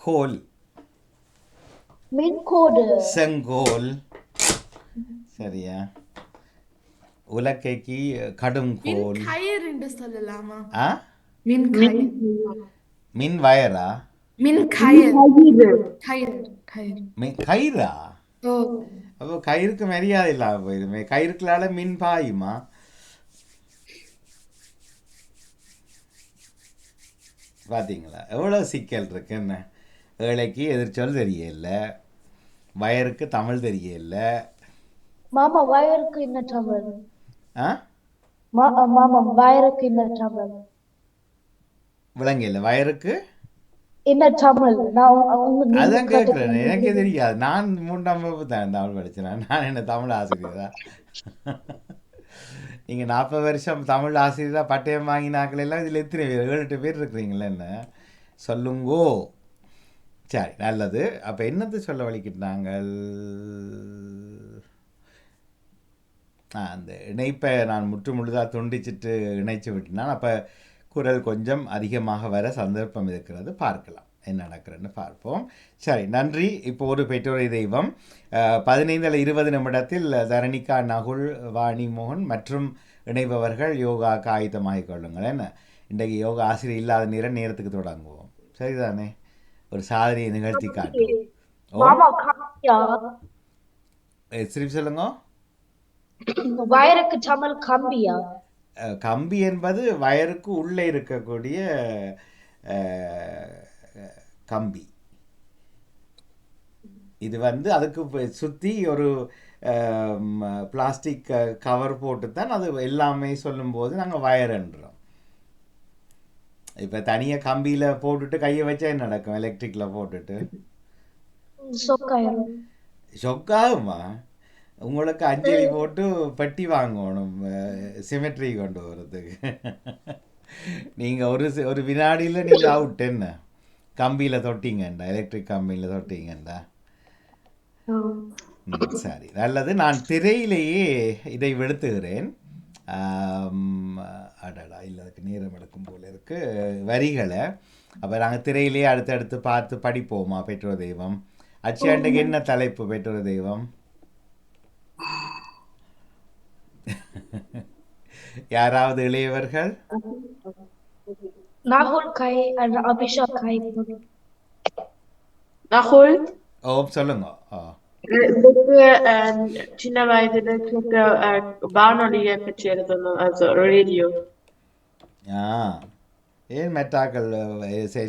கோல். மின்கோடு. செங்கோல். சரியா? உலக்கைக்கு கடும் மின் கோல். கயிறு என்று சொல்லலாமா? ஆ மின் மின் கயிறு. மின் வயரா? மின் கயிறு. கயிறு. கயிறு கயிறு. கயிறா? ஓ அப்போ கயிறுக்கு மரியாதை இல்லாம போயிருமே. கயிறுக்களால மின் பாயுமா? பார்த்தீங்களா எவ்வளோ சிக்கல் இருக்கு. என்ன ஏழைக்கு எதிர்ச்சொல் தெரியல, வயருக்கு தமிழ் தெரியல. மாமா வயருக்கு என்ன தமிழ்? ஆ மாமா வயருக்கு என்ன தமிழ்? விளங்கல. வயருக்கு என்ன தமிழ்? நான் நீங்க அதான் கேட்குறேன். எனக்கே கத்துக்கிறீங்க. தெரியாது. நான் 3ஆம் வகுப்பு தான் தமிழ் படித்தேன். நான் என்ன தமிழ் ஆசிரியரா? நீங்கள் 40 வருஷம் தமிழ் ஆசிரியராக பட்டயம் வாங்கினாக்கள் எல்லாம் இதில் எத்தனை பேர்? 7-8 பேர் இருக்கிறீங்களே. என்ன சொல்லுங்கோ. சரி, நல்லது. அப்போ என்னத்தை சொல்ல வலிக்கிட்டாங்க? அந்த இணைப்பை நான் முழுதாக துண்டிச்சிட்டு இணைச்சி விட்டினான். அப்போ குரல் கொஞ்சம் அதிகமாக வர சந்தர்ப்பம் இருக்கிறது. பார்க்கலாம் என்ன நடக்கிறதுன்னு பார்ப்போம். சரி, நன்றி. இப்போ ஒரு பெற்றோரை தெய்வம் 15-20 நிமிடத்தில் தரணிகா, நகுல், வாணி மோகன் மற்றும் இணைபவர்கள் யோகாவுக்கு ஆயுதமாகிக் கொள்ளுங்கள். என்ன இன்றைக்கு யோகா ஆசிரியர் இல்லாத நேரத்துக்கு தொடங்குவோம். சரிதானே? ஒரு சாதனையை நிகழ்த்தி காட்டுவோம். ஓ மாமா கம்பியா? சரி, சொல்லுங்க. வயருக்கு தமிழ் கம்பியா? கம்பி என்பது வயருக்கு உள்ளே இருக்கக்கூடிய கம்பி. இது வந்து அதுக்கு சுற்றி ஒரு பிளாஸ்டிக் கவர் போட்டு தான் அது எல்லாமே சொல்லும்போது நாங்கள் வயர்ன்றோம். இப்போ தனியாக கம்பியில் போட்டுட்டு கையை வச்சா என்ன நடக்கும்? எலக்ட்ரிக்கில் போட்டுட்டு சொக்காயிரும். சொக்காகுமா? உங்களுக்கு அஞ்சலி போட்டு பெட்டி வாங்கணும் சிமெட்ரி கொண்டு வரதுக்கு. நீங்கள் ஒரு வினாடியில் நீங்கள் அவுட். என்ன கம்பியில் தொட்டிங்கண்டா, எலக்ட்ரிக் கம்பியில் தொட்டிங்கண்டா. சரி, நல்லது. நான் திரையிலேயே இதை வெளுத்துகிறேன். அடடா, இல்லை, அதுக்கு நேரம் எடுக்கும் போல இருக்கு வரிகளை. அப்போ நாங்கள் திரையிலேயே அடுத்தடுத்து பார்த்து படிப்போமா? பெற்றோர் தெய்வம் அச்சியாண்டுக்கு என்ன தலைப்பு? பெற்றோர் தெய்வம் யாராவது இளையவர்கள்? நாகுல் கை அபிஷாக் கை. நகுல் ஓ, சொல்லுங்க. சின்ன வயதுல கேட்க வானொலியை பற்றி எழுதணும். அது ரேடியோ. ஏன் மெட்டாக்கள்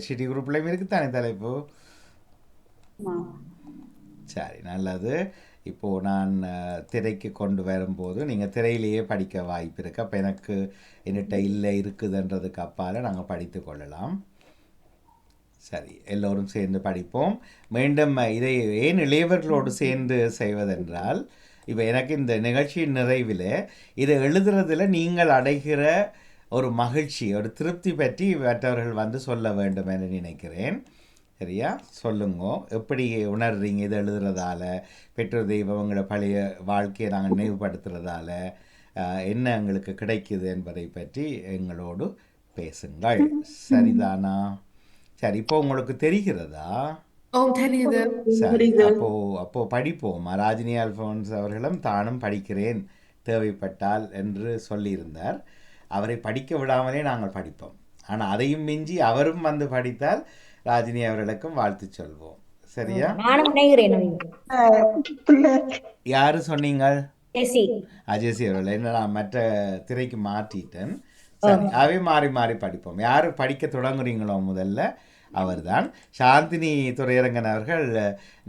சிட்டி குரூப்லேயும் இருக்குத்தானே தலைப்பு. சரி, நல்லது. இப்போது நான் திரைக்கு கொண்டு வரும்போது நீங்கள் திரையிலேயே படிக்க வாய்ப்பு இருக்குது. அப்போ எனக்கு என்கிட்ட இல்லை இருக்குதுன்றதுக்கு அப்பால் நாங்கள் படித்து கொள்ளலாம். சரி, எல்லோரும் சேர்ந்து படிப்போம். மீண்டும் இதை ஏன் இளையவர்களோடு சேர்ந்து செய்வதென்றால், இப்போ எனக்கு இந்த நிகழ்ச்சியின் நிறைவில் இதை எழுதுறதில் நீங்கள் அடைகிற ஒரு மகிழ்ச்சி, ஒரு திருப்தி பற்றி மற்றவர்கள் வந்து சொல்ல வேண்டும் என்று நினைக்கிறேன். சரியா? சொல்லுங்க, எப்படி உணர்றீங்க இதை எழுதுறதால? பெற்றோர் தெய்வங்களோட பழைய வாழ்க்கையை நாங்கள் நினைவுபடுத்துறதால என்ன எங்களுக்கு கிடைக்குது என்பதை பற்றி எங்களோடு பேசுங்கள். சரிதானா? சரி, இப்போ உங்களுக்கு தெரிகிறதா? ஓ தெரியுது. சரி, அப்போ படிப்போம். ராஜினி அல்ஃபோன்ஸ் அவர்களும் தானும் படிக்கிறேன் தேவைப்பட்டால் என்று சொல்லியிருந்தார். அவரை படிக்க விடாமலே நாங்கள் படிப்போம். ஆனால் அதையும் மிஞ்சி அவரும் வந்து படித்தால் ராஜினி அவர்களுக்கும் வாழ்த்து சொல்வோம். சரியா? நானும் நினைக்கிறேன். யாரு சொன்னீங்க? ஜெசி அவர்கள். என்ன, நான் மற்ற திரைக்கு மாற்றிட்டேன். சரி, அவை மாறி மாறி படிப்போம். யார் படிக்க தொடங்குறீங்களோ முதல்ல அவர்தான். சாந்தினி துரையரங்கன் அவர்கள்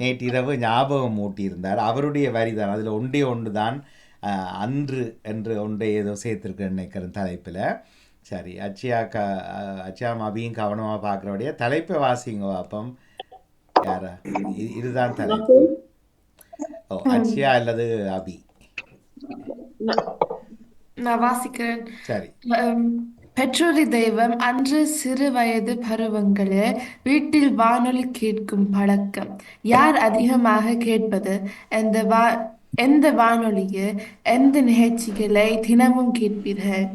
நேற்றிரவு ஞாபகம் ஊட்டியிருந்தார். அவருடைய வரிதான் அதில் ஒன்று தான் அன்று என்று ஒன்றை ஏதோ சேர்த்துருக்குன்னு நினைக்கிறேன் தலைப்பில். சரி, அச்சியாம் அபியும் கவனமாக பார்க்குறபடியா தலைப்பை வாசிங்க. அப்பம் யாரா? இதுதான் தலைப்பு. ஓ, அச்சியா அல்லது அபி? நான் வாசிக்கிறேன். சரி. பெற்றோரி தெய்வம். அன்று சிறு வயது பருவங்களில் வீட்டில் வானொலி கேட்கும் பழக்கம். யார் அதிகமாக கேட்பது? எந்த வானொலியை, எந்த நிகழ்ச்சிகளை தினமும் கேட்பீர்கள்?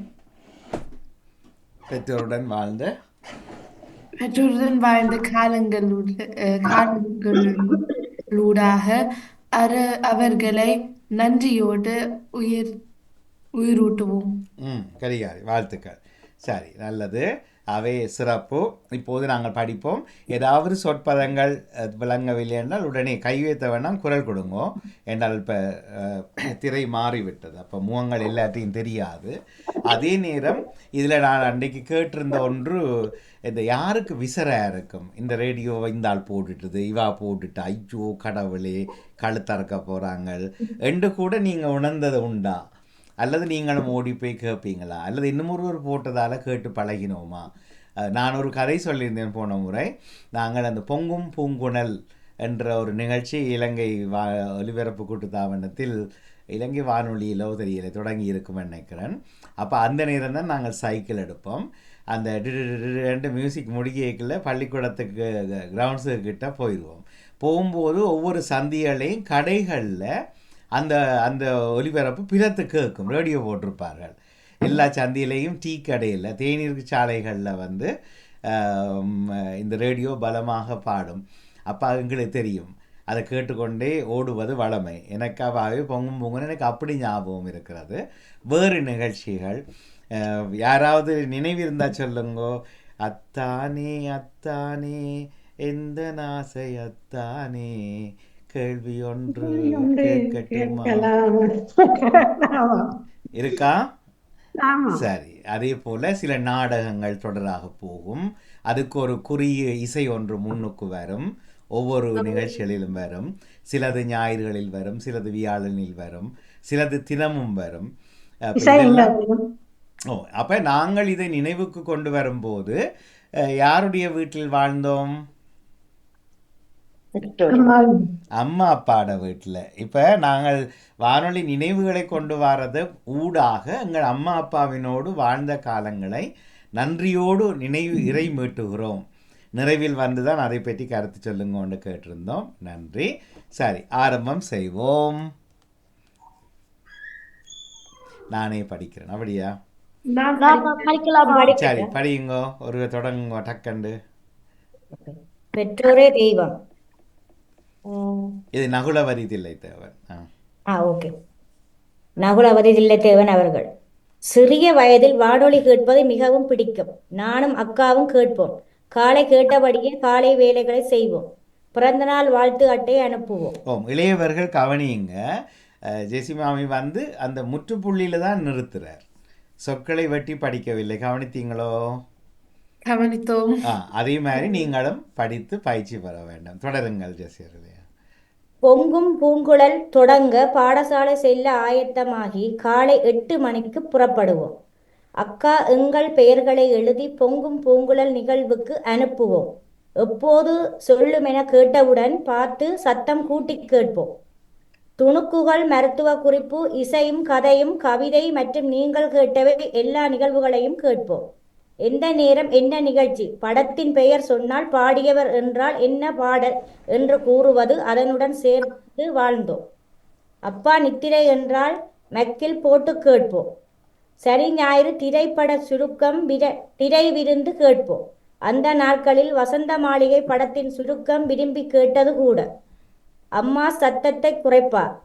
பெற்றோருடன் வாழ்ந்த பெற்றோருடன் வாழ்ந்த காலங்களூடாக அவர்களை நன்றியோடு உயிரூட்டுவோம். கரிகாரி வாழ்த்துக்கள். சரி, நல்லது. அவை சிறப்பு. இப்போது நாங்கள் படிப்போம். ஏதாவது சொற்பதங்கள் விளங்கவில்லை என்றால் உடனே கை வைத்த வேணாம், குரல் கொடுங்கோ. என்றால் இப்போ திரை மாறிவிட்டது, அப்போ முகங்கள் எல்லாத்தையும் தெரியாது. அதே நேரம் இதில் நான் அன்றைக்கு கேட்டிருந்த ஒன்று, இந்த யாருக்கு விசராக இருக்கும் இந்த ரேடியோவை இந்த ஆள் போட்டுட்டுது, இவா போட்டுட்டு ஐயோ கடவுளே கழுத்தறக்க போகிறாங்க என்று கூட நீங்கள் உணர்ந்தது உண்டா? அல்லது நீங்களும் ஓடி போய் கேட்பீங்களா? அல்லது இன்னும் ஒருவர் போட்டதால் கேட்டு பழகினோமா? நான் ஒரு கதை சொல்லியிருந்தேன் போன முறை. நாங்கள் அந்த பொங்கும் பூங்குணல் என்ற ஒரு நிகழ்ச்சி இலங்கை ஒலிபரப்பு கூட்டுத்தாபனத்தில் இலங்கை வானொலியிலோ தெரியலை தொடங்கி இருக்கும் நினைக்கிறேன். அப்போ அந்த நேரம் தான் நாங்கள் சைக்கிள் எடுப்போம். அந்த ரெண்டு மியூசிக் முடிக்கல பள்ளிக்கூடத்துக்கு கிரவுண்ட்ஸுக்கு கிட்ட போயிடுவோம். போகும்போது ஒவ்வொரு சந்திகளையும் கடைகளில் அந்த அந்த ஒலிபரப்பு பிறத்து கேட்கும். ரேடியோ போட்டிருப்பார்கள் எல்லா சந்தியிலையும். டீ கடையில், தேநீர் சாலைகளில் வந்து இந்த ரேடியோ பலமாக பாடும். அப்போ எங்களுக்கு தெரியும், அதை கேட்டுக்கொண்டே ஓடுவது வளமை. எனக்காகவே பொங்கும் பொங்குன்னு எனக்கு அப்படி ஞாபகம் இருக்கிறது. வேறு நிகழ்ச்சிகள் யாராவது நினைவிருந்தால் சொல்லுங்கோ. அத்தானே அத்தானே எந்த நாசை அத்தானே கேள்வி ஒன்று கேட்கட்டுமா இருக்கா? சரி. அதே போல சில நாடகங்கள் தொடராக போகும். அதுக்கு ஒரு குறிய இசை ஒன்று முன்னுக்கு வரும். ஒவ்வொரு நிகழ்ச்சிகளிலும் வரும். சிலது ஞாயிறுகளில் வரும், சிலது வியாழனில் வரும், சிலது தினமும் வரும். அப்ப நாங்கள் இதை நினைவுக்கு கொண்டு வரும்போது யாருடைய வீட்டில் வாழ்ந்தோம்? அம்மா அப்பாட வீட்டில். இப்போ நாங்கள் வானொலி நினைவுகளை கொண்டு வரது ஊடாக எங்கள் அம்மா அப்பாவினோடு வாழ்ந்த காலங்களை நன்றியோடு இறை மீட்டுகிறோம். நிறைவில் வந்து தான் அதை பற்றி கருத்து சொல்லுங்கன்னு கேட்டிருந்தோம். நன்றி. சரி, ஆரம்பம் செய்வோம். நானே படிக்கிறேன், அப்படியா? சரி, படியுங்கோ. ஒரு தொடங்குங்கோ டக்கண்டு. பெற்றோரே தெய்வம். இது நகுலவரி தில்லைத்தேவன். ஓகே. நகுலவரி தில்லைத்தேவன் அவர்கள். சிறிய வயதில் வானொலி கேட்பது மிகவும் பிடிக்கும். நானும் அக்காவும் கேட்போம். காலை கேட்டபடியே காலை வேலைகளை செய்வோம். பிறந்த நாள் வாழ்த்து அட்டை அனுப்புவோம். இளையவர்கள் கவனியுங்க. ஜெசிமாமி வந்து அந்த முற்றுப்புள்ளியில தான் நிறுத்துறார். சொற்களை வெட்டி படிக்கவில்லை. கவனித்தீங்களோ? கவனித்தோம். அதே மாதிரி நீங்களும் படித்து பயிற்சி பெற வேண்டும். தொடருங்கள் ஜெசியர்களே. பொங்கும் பூங்குழல் தொடங்க பாடசாலை செல்ல ஆயத்தமாகி காலை 8 மணிக்கு புறப்படுவோம். அக்கா எங்கள் பெயர்களை எழுதி பொங்கும் பூங்குழல் நிகழ்வுக்கு அனுப்புவோம். எப்போது சொல்லுமென கேட்டவுடன் பார்த்து சத்தம் கூட்டி கேட்போம். துணுக்குகள், மருத்துவ குறிப்பு, இசையும் கதையும் கவிதை மற்றும் நீங்கள் கேட்டவை எல்லா நிகழ்வுகளையும் கேட்போம். எந்த நேரம் என்ன நிகழ்ச்சி, படத்தின் பெயர் சொன்னால் பாடியவர் என்றால் என்ன பாடல் என்று கூறுவது, அதனுடன் சேர்த்து வாழ்ந்தோம். அப்பா நித்திரை என்றால் மக்கில் போட்டு கேட்போம். சரி ஞாயிறு திரைப்பட சுருக்கம், திரை விருந்து கேட்போம். அந்த நாட்களில் வசந்த மாளிகை படத்தின் சுருக்கம் விரும்பி கேட்டது கூட. அம்மா சத்தத்தை குறைப்பார்.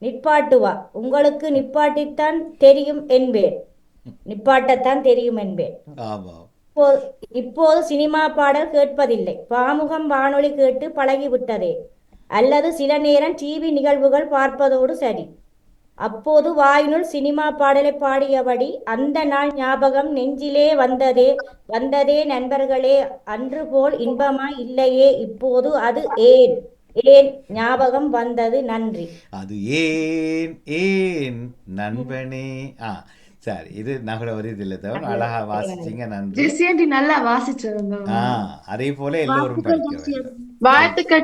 நிப்பாட்டுவா, உங்களுக்கு நிப்பாட்டித்தான் தெரியும் என்பேன். நிப்பாட்டத்தான் தெரியும் என்பேன். இப்போது சினிமா பாடல் கேட்பதில்லை. பாமுகம் வானொலி கேட்டு பழகிவிட்டதே. அல்லது சில நேரம் டிவி நிகழ்வுகள் பார்ப்பதோடு சரி. அப்போது வாயினுள் சினிமா பாடலை பாடியபடி அந்த நாள் ஞாபகம் நெஞ்சிலே வந்ததே வந்ததே நண்பர்களே, அன்று போல் இன்பமாய் இல்லையே இப்போது, அது ஏன் ஏன் ஞாபகம் வந்தது, நன்றி. அது ஏன் ஏன் நண்பனே. சரி, இது நகுலவரி தில்லைத்தேவன். அழகா வாசிச்சீங்க, நன்றி. நல்லா வாசிச்சிருந்தோம். அதே போல எல்லோரும் படிக்க வேண்டும். வாழ்த்துக்கள்.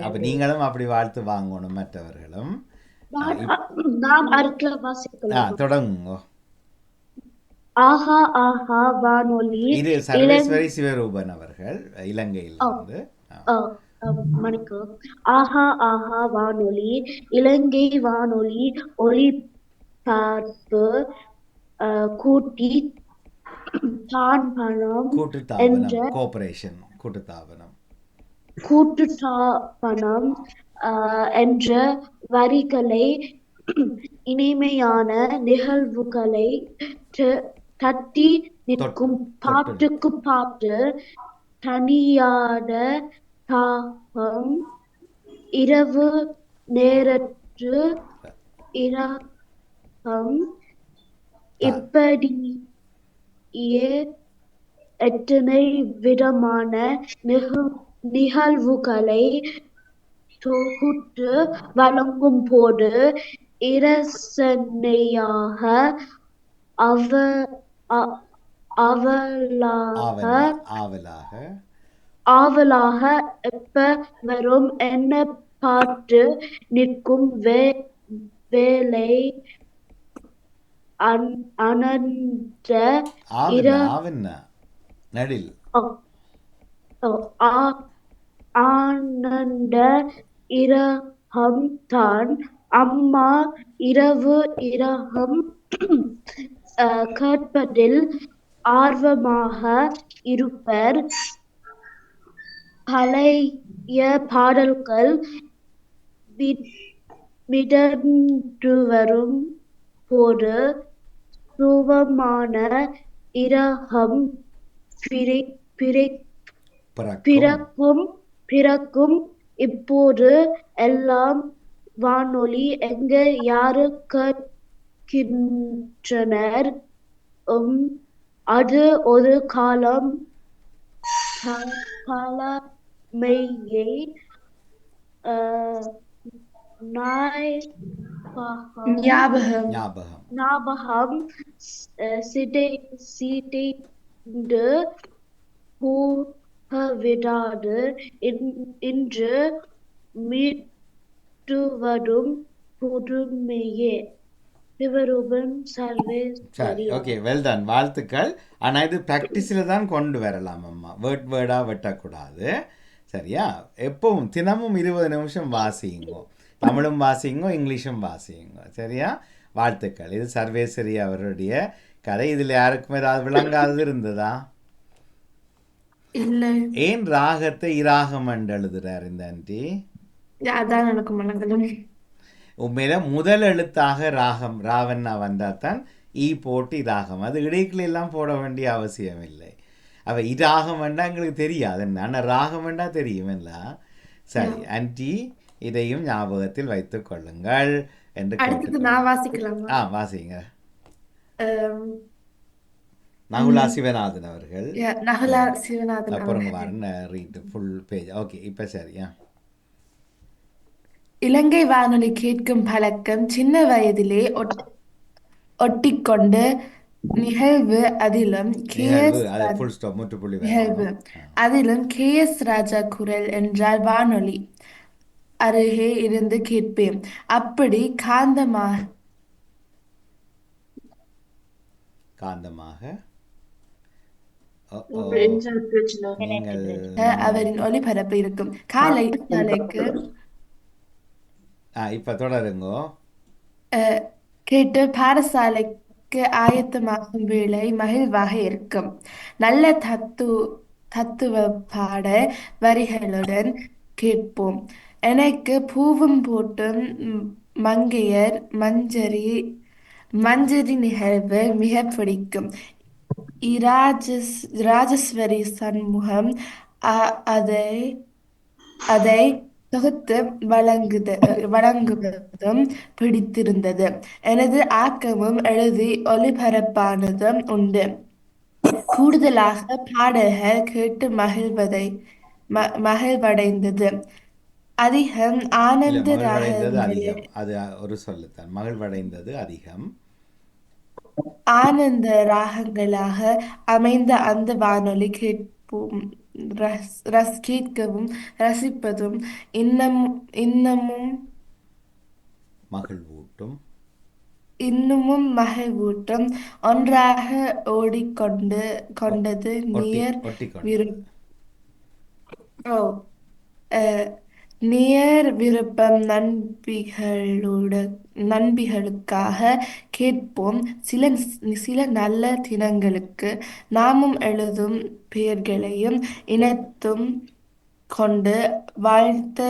அப்ப நீங்களும் அப்படி வாழ்த்து வாங்கணும் மற்றவர்களும். தொடங்குங்க. ஆஹா ஆஹா வானொலி. இது சர்வேஸ்வரி சிவரூபன் அவர்கள், இலங்கையில் இருந்து. வணக்கம். ஆஹா ஆஹா வானொலி, இலங்கை வானொலி ஒளிபரப்பு கூட்டி தான் பணம் என்ற கூட்டுத்தாபனம், கோஆபரேஷன், கூட்டுத்தாபனம். கூட்டுத்தாபனம் என்ற வரிகளை இனிமையான நிகழ்வுகளை தட்டி நிற்கும் பாட்டுக்கு பாட்டு தனியான தாகம் இரவு நேரத்து இரகம் இப்படியே எத்தனை விதமான நிகழ்வுகளை தொகுத்து வழங்கும் போது இரசனையாக அவ அ- அவலாக ஆவலாக ஆவலாக எப்ப வரும் என்ன பார்த்து நிற்கும் வேலை அனந்த ஆவன்னா நடில் ஆனந்த இரகம் தான் அம்மா இரவு இரகம் கேட்பதில் ஆர்வமாக இருப்பர். பழைய பாடல்கள் மிதந்து வரும் போது சுகமான இரகம் பிறக்கும். இப்போது எல்லாம் வானொலி எங்க யாரு கேட்கின்றனர். அது ஒரு காலம் பழமையை ஞாபகம் ஞாபகம் சிதைந்து போகவிடாது. இன்று மீட்டுவரும் புதுமையே. சிவரூபன் சர்வேஸ். சரி, ஓகே, வெல் டன், வாழ்த்துக்கள். ஆனால் இது ப்ராக்டிஸில் தான் கொண்டு வரலாம் அம்மா, வேர்டாக வெட்டக்கூடாது. சரியா? எப்பவும் தினமும் 20 நிமிஷம் வாசிங்கோ, தமிழும் வாசிங்கோ, இங்கிலீஷும் வாசிங்கோ. சரியா? வாழ்த்துக்கள். இது சர்வேஸ்வரி அவருடைய கதை. இதில் யாருக்கும் ஏதாவது விளங்காதது இருந்ததா? இல்லை, ஏன் ராகத்தை இராகம் என்று எழுதுறார் இந்த ஆண்டி? அதான் எனக்கு மனங்களும். உண்மையில முதல் எழுத்தாக ராகம் ராவண்ணா வந்தால் தான் ஈ போட்டு ராகம், அது இடைக்குள்ள எல்லாம் போட வேண்டிய அவசியம் இல்லை. அவ இராகம் வேண்டாம் எங்களுக்கு தெரியாது என்ன, ஆனால் ராகம் வேண்டாம் தெரியும் எல்லாம். சரி ஆன்டி, இதையும் ஞாபகத்தில் வைத்துக் கொள்ளுங்கள் என்று அடுத்தது நான் வாசிக்கலாமா? வாசிங்க. நகுலா சிவநாதன் அவர்கள். நகுலா சிவநாதன் அப்புறம் ரீட் ஃபுல் பேஜ். ஓகே, இப்போ சரியா? இலங்கை வானொலி கேட்கும் பழக்கம் சின்ன வயதிலே ஒட்டிக்கொண்டு நிகழ்வு. அதிலும் KS ராஜா குரல் என்றால் வானொலி அருகே இருந்து கேட்பேன். அப்படி காந்தமாக அவரின் ஒளிபரப்பு இருக்கும். காலை நாளைக்கு இப்ப தொடருங்கோ. கேட்டு பாடசாலைக்கு ஆயத்தமாகும் வேளை மகிழ்வாக இருக்கும். நல்ல தத்துவ பாட வரிகளுடன் கேட்போம். எனக்கு பூவும் போட்டும் மங்கையர் மஞ்சரி நிகழ்வு மிக பிடிக்கும். ராஜேஸ்வரி சண்முகம் அதை தொகுத்து வழங்குவதும் பிடித்திருந்தது. எனது ஆக்கமும் எழுதி ஒளிபரப்பானதும் உண்டு. கூடுதலாக பாடல்கள் கேட்டு மகிழ்வடைந்தது அதிகம். ஆனந்த அதிகம், அது ஒரு சொல்லுத்தான். மகிழ்வடைந்தது அதிகம். ஆனந்த ராகங்களாக அமைந்த அந்த வானொலி கேட்கவும் ரசிப்பதும் இன்னமும் மகிழ்வூட்டும் ஒன்றாக கொண்டது நேர் விருப்பம் நண்பிகளுக்காக கேட்போம். சில நல்ல தினங்களுக்கு நாமும் எழுதும் பெயர்களையும் இனத்தும் கொண்டு வாழ்த்த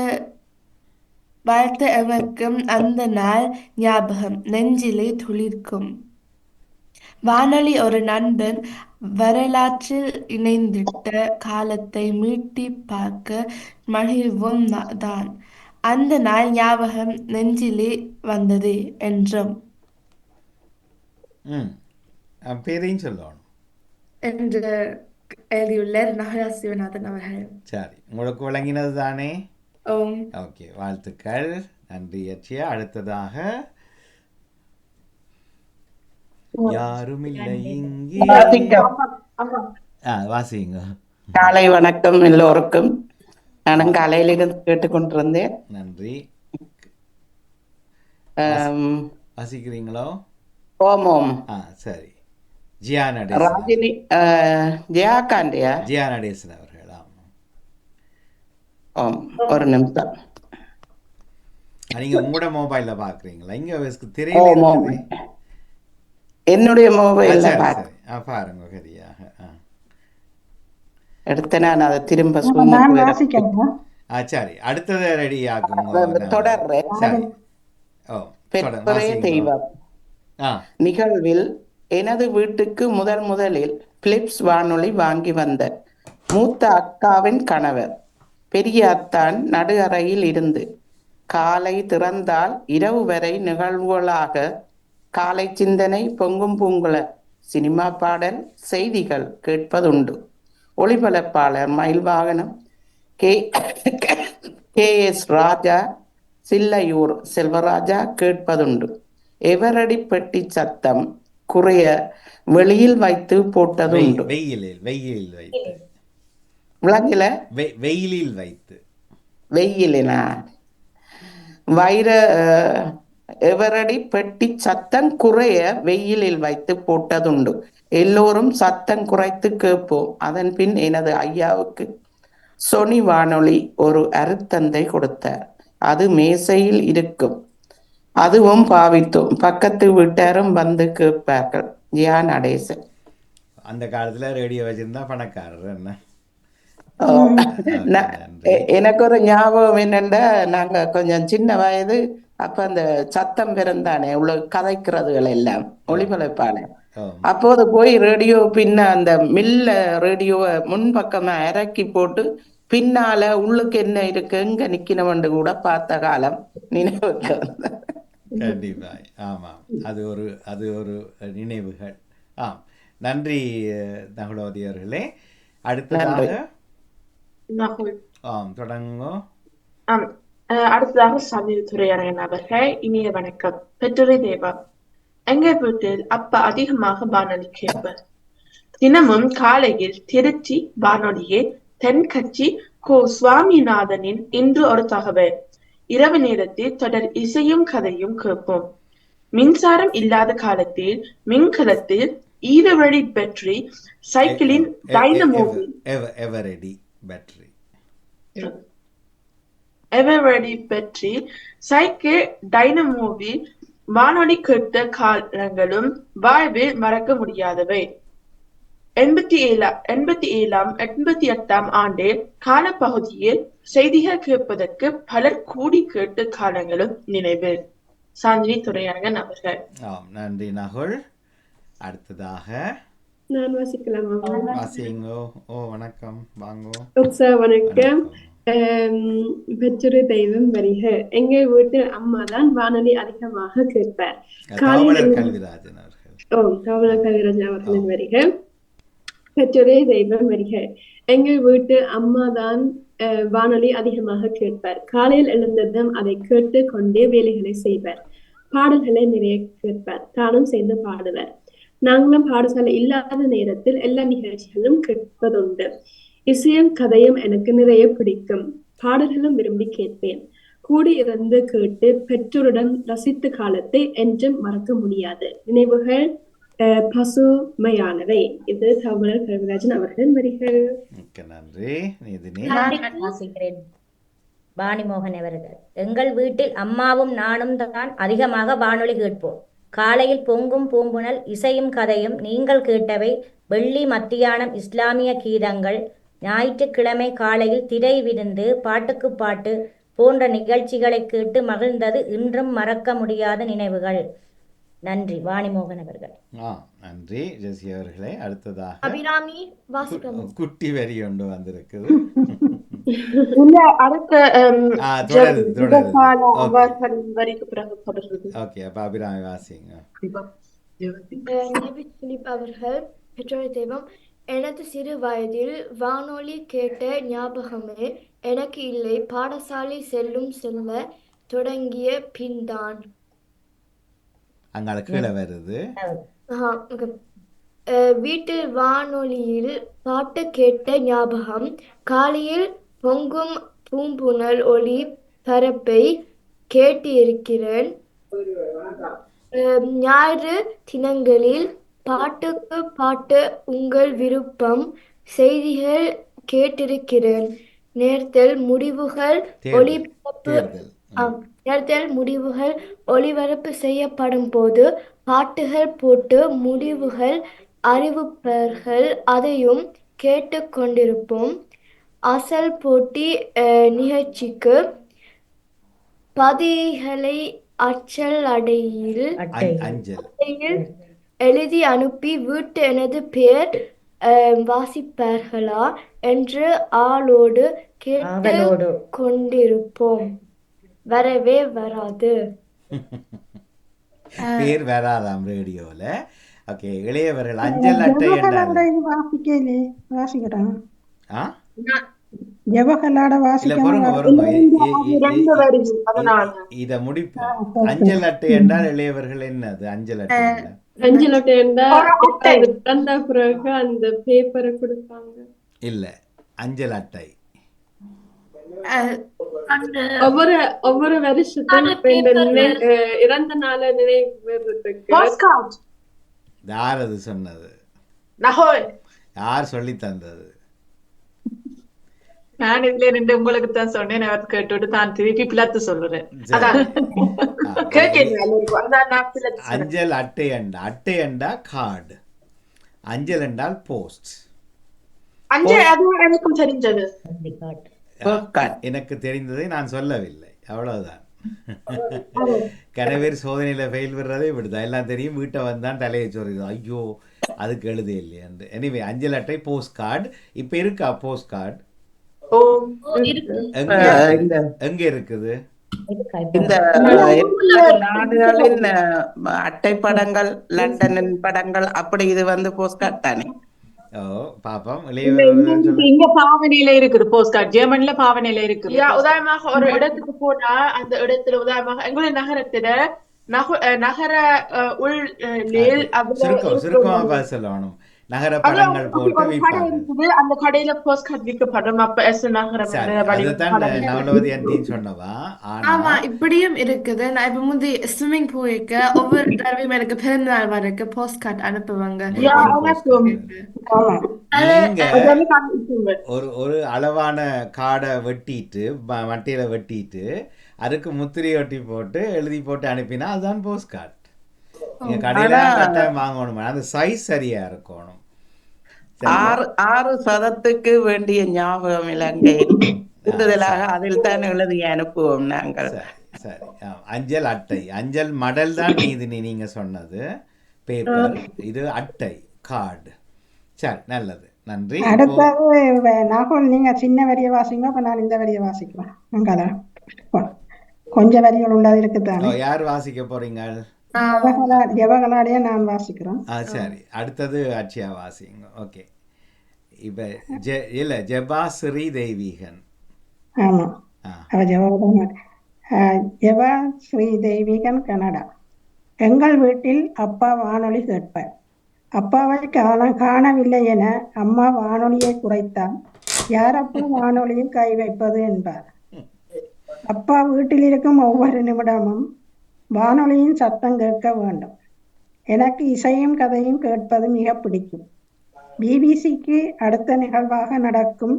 எமக்கும் அந்த நாள் ஞாபகம் நெஞ்சிலே துளிர்க்கும். வானொலி ஒரு நண்பன் வரலாற்றில் இணைந்திட்ட காலத்தை மீட்டி பார்க்க மகிழ்வும் தான். அந்த நாள் ஞாபகம் நெஞ்சிலே வந்தது என்றும் ம் பேரையும் சொல்லணும். என்று எழுதியுள்ளார் நகரா சிவநாதன் அவர்கள். சரி, உங்களுக்கு வழங்கினது தானே? ஓம். ஓகே, வாழ்த்துக்கள், நன்றி அச்சியா. அடுத்ததாக யாரும் இல்லை இங்கே. வாசிங்க. காலை வணக்கம் எல்லோருக்கும். நானும் காலையிலிருந்து கேட்டுக்கொண்டிருந்தேன். நன்றி. வாசிக்கிறீங்களோ? ஓம் ஓம். சரி. ஜியா நடேசன். ராஜினி ஜியா காண்டியா? ஜியா நடேசன் அவர்கள். ஓம், ஒரு நிமிஷம். நீங்க உங்களோட மொபைல்ல பாக்குறீங்களா? இங்க ஓம் திரையில ஓம். என்னுடைய மொபைல்ல பாருங்க. சரியாக எடுத்து நான் அதை திரும்ப சரி, அடுத்தது ரெடி ஆகுங்க. தொடர்றேன். சரி. பெற்றோரே தெய்வம் நிகழ்வில் எனது வீட்டுக்கு முதலில் பிலிப்ஸ் வானொலி வாங்கி வந்த மூத்த அக்காவின் கணவர் பெரிய அத்தான் நடு அறையில் இருந்து காலை திறந்தால் இரவு வரை நிகழ்வுகளாக காலை சிந்தனை, பொங்கும் பூங்குழல், சினிமா பாடல், செய்திகள் கேட்பதுண்டு. ஒளிபரப்பாளர் மயில்வாகனம் KS ராஜா, சில்லையூர் செல்வராஜா கேட்பதுண்டு. எவரடி பெட்டி சத்தம் குறைய வெளியில் வைத்து போட்டதுண்டு. விளங்கில வெயிலில் வைத்து வெயிலினா வைர எவரடி பெட்டி சத்தம் குறைய வெயிலில் வைத்து போட்டதுண்டு. எல்லோரும் சத்தம் குறைத்து கேட்போம். அதன் பின் எனது ஐயாவுக்கு சொனி வானொலி ஒரு அருத்தந்தை கொடுத்தார். அது மேசையில் இருக்கும். அதுவும் பாவித்தோம். பக்கத்து வீட்டாரும் வந்து கேட்பார்கள். ஜியா நடேசன். அந்த காலத்துல ரேடியோ வச்சிருந்தா பணக்காரர் என்ன. எனக்கு ஒரு ஞாபகம் என்னண்டா, நாங்க கொஞ்சம் சின்ன வயது அப்ப அந்த சத்தம் பிறந்தானே உள்ள கதைக்கிறதுகள் எல்லாம் ஒளிபரப்பானே. அப்போது போய் ரேடியோ பின்ன அந்த மில்ல ரேடியோவை முன்பக்கமா இறக்கி போட்டு பின்னால உள்ளுக்கு என்ன இருக்கு எங்க நிக்கணும்னு கூட பார்த்த காலம் நினைவுக்கு. கண்டிப்பா. ஆமாம், அது ஒரு நினைவுகள். நன்றி நகுலவதி அவர்களே. அடுத்ததாக தொடங்க. அடுத்ததாக சமீர் துரையரங்கன் அவர்கள். இனிய வணக்கம். பெற்றோரே தேவா. எங்கள் வீட்டில் அப்பா அதிகமாக வானொலி கேட்பார். தினமும் காலையில் திருச்சி வானொலியே தென்கட்சி சுவாமிநாதனின் இன்று ஒரு தகவல். இரவு நேரத்தில் தொடர் இசையும் கதையும் கேட்போம். மின்சாரம் இல்லாத காலத்தில் மின்கலத்தில் ஈரவழி பேட்டரி சைக்கிளின் டைனமோவில் சைக்கிள் டைனமோவில் வானொலி கேட்ட காலங்களும் வாழ்வில் மறக்க முடியாதவை. 88ஆம் ஆண்டு காலப்பகுதியில் செய்திகள் கேட்பதற்கு பலர் கூடி கேட்ட காலங்களும் நினைவு. சாந்தினி துரையரங்கன் அவர்கள். நன்றி நகுல். அடுத்ததாக நான் வாசிக்கலாமா? வாசிங்கோ. வணக்கம். வாங்கோ. வணக்கம். பெற்றோரே தெய்வம் வருக. எங்கள் வீட்டு அம்மா தான் வானொலி அதிகமாக கேட்பார். காவலர் கல்விராஜன் அவர்களின் வருக. பெற்றோரே தெய்வம் வருக. எங்கள் வீட்டு அம்மா தான் வானொலி அதிகமாக கேட்பார். காலையில் எழுந்ததும் அதை கேட்டு கொண்டே வேலைகளை செய்வார். பாடல்களை நிறைய கேட்பார். தானும் சேர்ந்து பாடுவார். நாங்களும் பாடசாலை இல்லாத நேரத்தில் எல்லா நிகழ்ச்சிகளும் கேட்பதுண்டு. இசையும் கதையும் எனக்கு நிறைய பிடிக்கும். பாடல்களும் விரும்பி கேட்பேன். கூடி இருந்து கேட்டு பெற்றோருடன் ரசித்த காலத்தை என்றும் மறக்க முடியாது. நினைவுகள் பசுமையானவை. இது காவலர் கல்விராஜன் அவர்களின் வரிகள். நன்றி. வாணிமோகன் அவர்கள். எங்கள் வீட்டில் அம்மாவும் நானும் தான் அதிகமாக வானொலி கேட்போம். காலையில் பொங்கும் பூம்புணல், இசையும் கதையும், நீங்கள் கேட்டவை, வெள்ளி மத்தியானம் இஸ்லாமிய கீதங்கள், ஞாயிற்றுக்கிழமை காலையில் திரை விருந்து, பாட்டுக்கு பாட்டு போன்ற நிகழ்ச்சிகளை கேட்டு மகிழ்ந்தது இன்றும் மறக்க முடியாத நினைவுகள். நன்றி. வாணிமோகன் அவர்கள். நன்றி ஜெசி அவர்களே. அடுத்ததாக அபிராமி வாசிக்கம். குட்டி வரி ஒன்று வந்திருக்குது. இல்ல அடுத்த தொடருது. அவர்களின் வரிக்கு பிறகு தொடருது. ஓகே, அப்ப அபிராமி வாசிங்க. நபி பிலிப் அவர்கள். பெற்றோர் தெய்வம். எனது சிறு வயதில் வானொலி கேட்ட ஞாபகமே எனக்கு இல்லை. பாடசாலை செல்ல தொடங்கிய பின்தான். அங்கால கீழே வருது. வீட்டில் வானொலியில் பாட்டு கேட்ட ஞாபகம். காலையில் பொங்கும் பூம்புணல் ஒளி பரப்பை கேட்டிருக்கிறேன். ஞாயிறு தினங்களில் பாட்டுக்கு பாட்டு உங்கள் விருப்பம் செய்திகள் கேட்டிருக்கிறேன். நேர்தல் முடிவுகள் ஒளிபரப்பு செய்யப்படும் போது பாட்டுகள் போட்டு முடிவுகள் அறிவிப்பார்கள். அதையும் கேட்டு கொண்டிருப்போம். அசல் போட்டி நிகழ்ச்சிக்கு பதிகளை அஞ்சல் எழுதி அனுப்பி வீட்டு எனது பெயர் வாசிப்பார்களா என்று ஆளோடு கேட்டு கொண்டிருப்போம். வரவே வராது. பேர் வராதாம் ரேடியோல. ஓகே, இளையவர்கள் அஞ்சல் அட்டை இத முடிப்போம். அஞ்சல் அட்டை என்றால் இளையவர்கள் என்னது? அஞ்சல் அட்டை பிறகு அந்த பேப்பரை கொடுப்பாங்க. இல்ல, அஞ்சல் அட்டை ஒவ்வொரு வருஷத்தும் இறந்த நாள நினைவுறதுக்கு. யார் அது சொன்னது? யார் சொல்லி தந்தது? நான் இதுல ரெண்டு உங்களுக்கு தான் சொன்னேன். அவர் கேட்டுட்டு தான் திருப்பி பிளத்து சொல்லுறேன். அஞ்சல் அட்டை என்றா கார்டு, அஞ்சல் என்றால் போஸ்ட். எனக்கும் தெரிஞ்சது. எனக்கு தெரிந்ததை நான் சொல்லவில்லை, அவ்வளவுதான். கனவேர் சோதனையில ஃபெயில் விடுறதே இப்படிதான். எல்லாம் தெரியும், வீட்டை வந்தான் தலையை சொல்றது, ஐயோ அதுக்கு எழுத இல்லையா என்று. எனிவே, அஞ்சல் அட்டை, போஸ்ட் கார்டு. இப்ப இருக்கா போஸ்ட் கார்டு? எங்க இருக்குது? இந்த நாடுகளின் அட்டை படங்கள், லண்டனின் படங்கள், அப்படி இது போஸ்ட் கார்டு தானே. பாப்போம். இங்க பாவனையில இருக்குது போஸ்ட் கார்டு. ஜெர்மன்ல பாவனையில இருக்குது. உதாரணமாக ஒரு இடத்துக்கு போனா அந்த இடத்துல உதாரணமாக எங்களுடைய நகரத்துல நகர உள் சுருக்கமா சொல்லணும். நகர படங்கள் போட்டு விற்பாங்க. அந்த கடையில போஸ்ட் கார்டு விற்கப்படும். அப்ப நவலவதி ஆண்டின்னு சொன்னவா? ஆமா, இப்படியும் இருக்குது. நான் இப்ப முந்தி ஸ்விம்மிங் போயிருக்க ஒவ்வொரு தடவையும் எனக்கு பிறந்த நாள் வரைக்கு போஸ்ட் கார்டு அனுப்புவாங்க. ஒரு அளவான காடை வெட்டிட்டு மட்டையில வெட்டிட்டு அதுக்கு முத்திரை ஒட்டி போட்டு எழுதி போட்டு அனுப்பினா அதுதான் போஸ்ட் கார்டு. நீங்க கடையில கட்டாயம் வாங்கணும். அந்த சைஸ் சரியா இருக்கணும். 6% வேண்டிய ஞாபகம் இலங்கையில் கூடுதலாக அதில் தான் எழுதி அனுப்புவோம் நாங்கள். சரி, அஞ்சல் அட்டை, அஞ்சல் மடல் தான் நீங்க சொன்னது பேப்பர், இது அட்டை கார்டு. சரி, நல்லது, நன்றி. அடுத்தது நாகூல், நீங்க சின்ன வரிய வாசிங்க, அப்ப நான் இந்த வரிய வாசிக்கலாம். கொஞ்சம் வரிகள் உள்ளது இருக்குதானே. யார் வாசிக்க போறீங்க? ஜெபகலாடிய நான் வாசிக்கிறோம். சரி, அடுத்தது அட்சியா வாசிங்க. ஓகே, இப்ப இல்ல ஜெபா ஸ்ரீ தெய்வீகன். ஆமா, அவ ஜெபா ஸ்ரீ தெய்வீகன், கனடா. எங்கள் வீட்டில் அப்பா வானொலி கேட்பார். அப்பாவை காணவில்லை என அம்மா வானொலியை குறைத்தால் யாரப்பா வானொலியில் கை வைப்பது என்பார். அப்பா வீட்டில் இருக்கும் ஒவ்வொரு நிமிடமும் வானொலியின் சத்தம் கேட்க வேண்டும். எனக்கு இசையும் கதையும் கேட்பது மிக பிடிக்கும். பிபிசிக்கு அடுத்த நிகழ்வாக நடக்கும்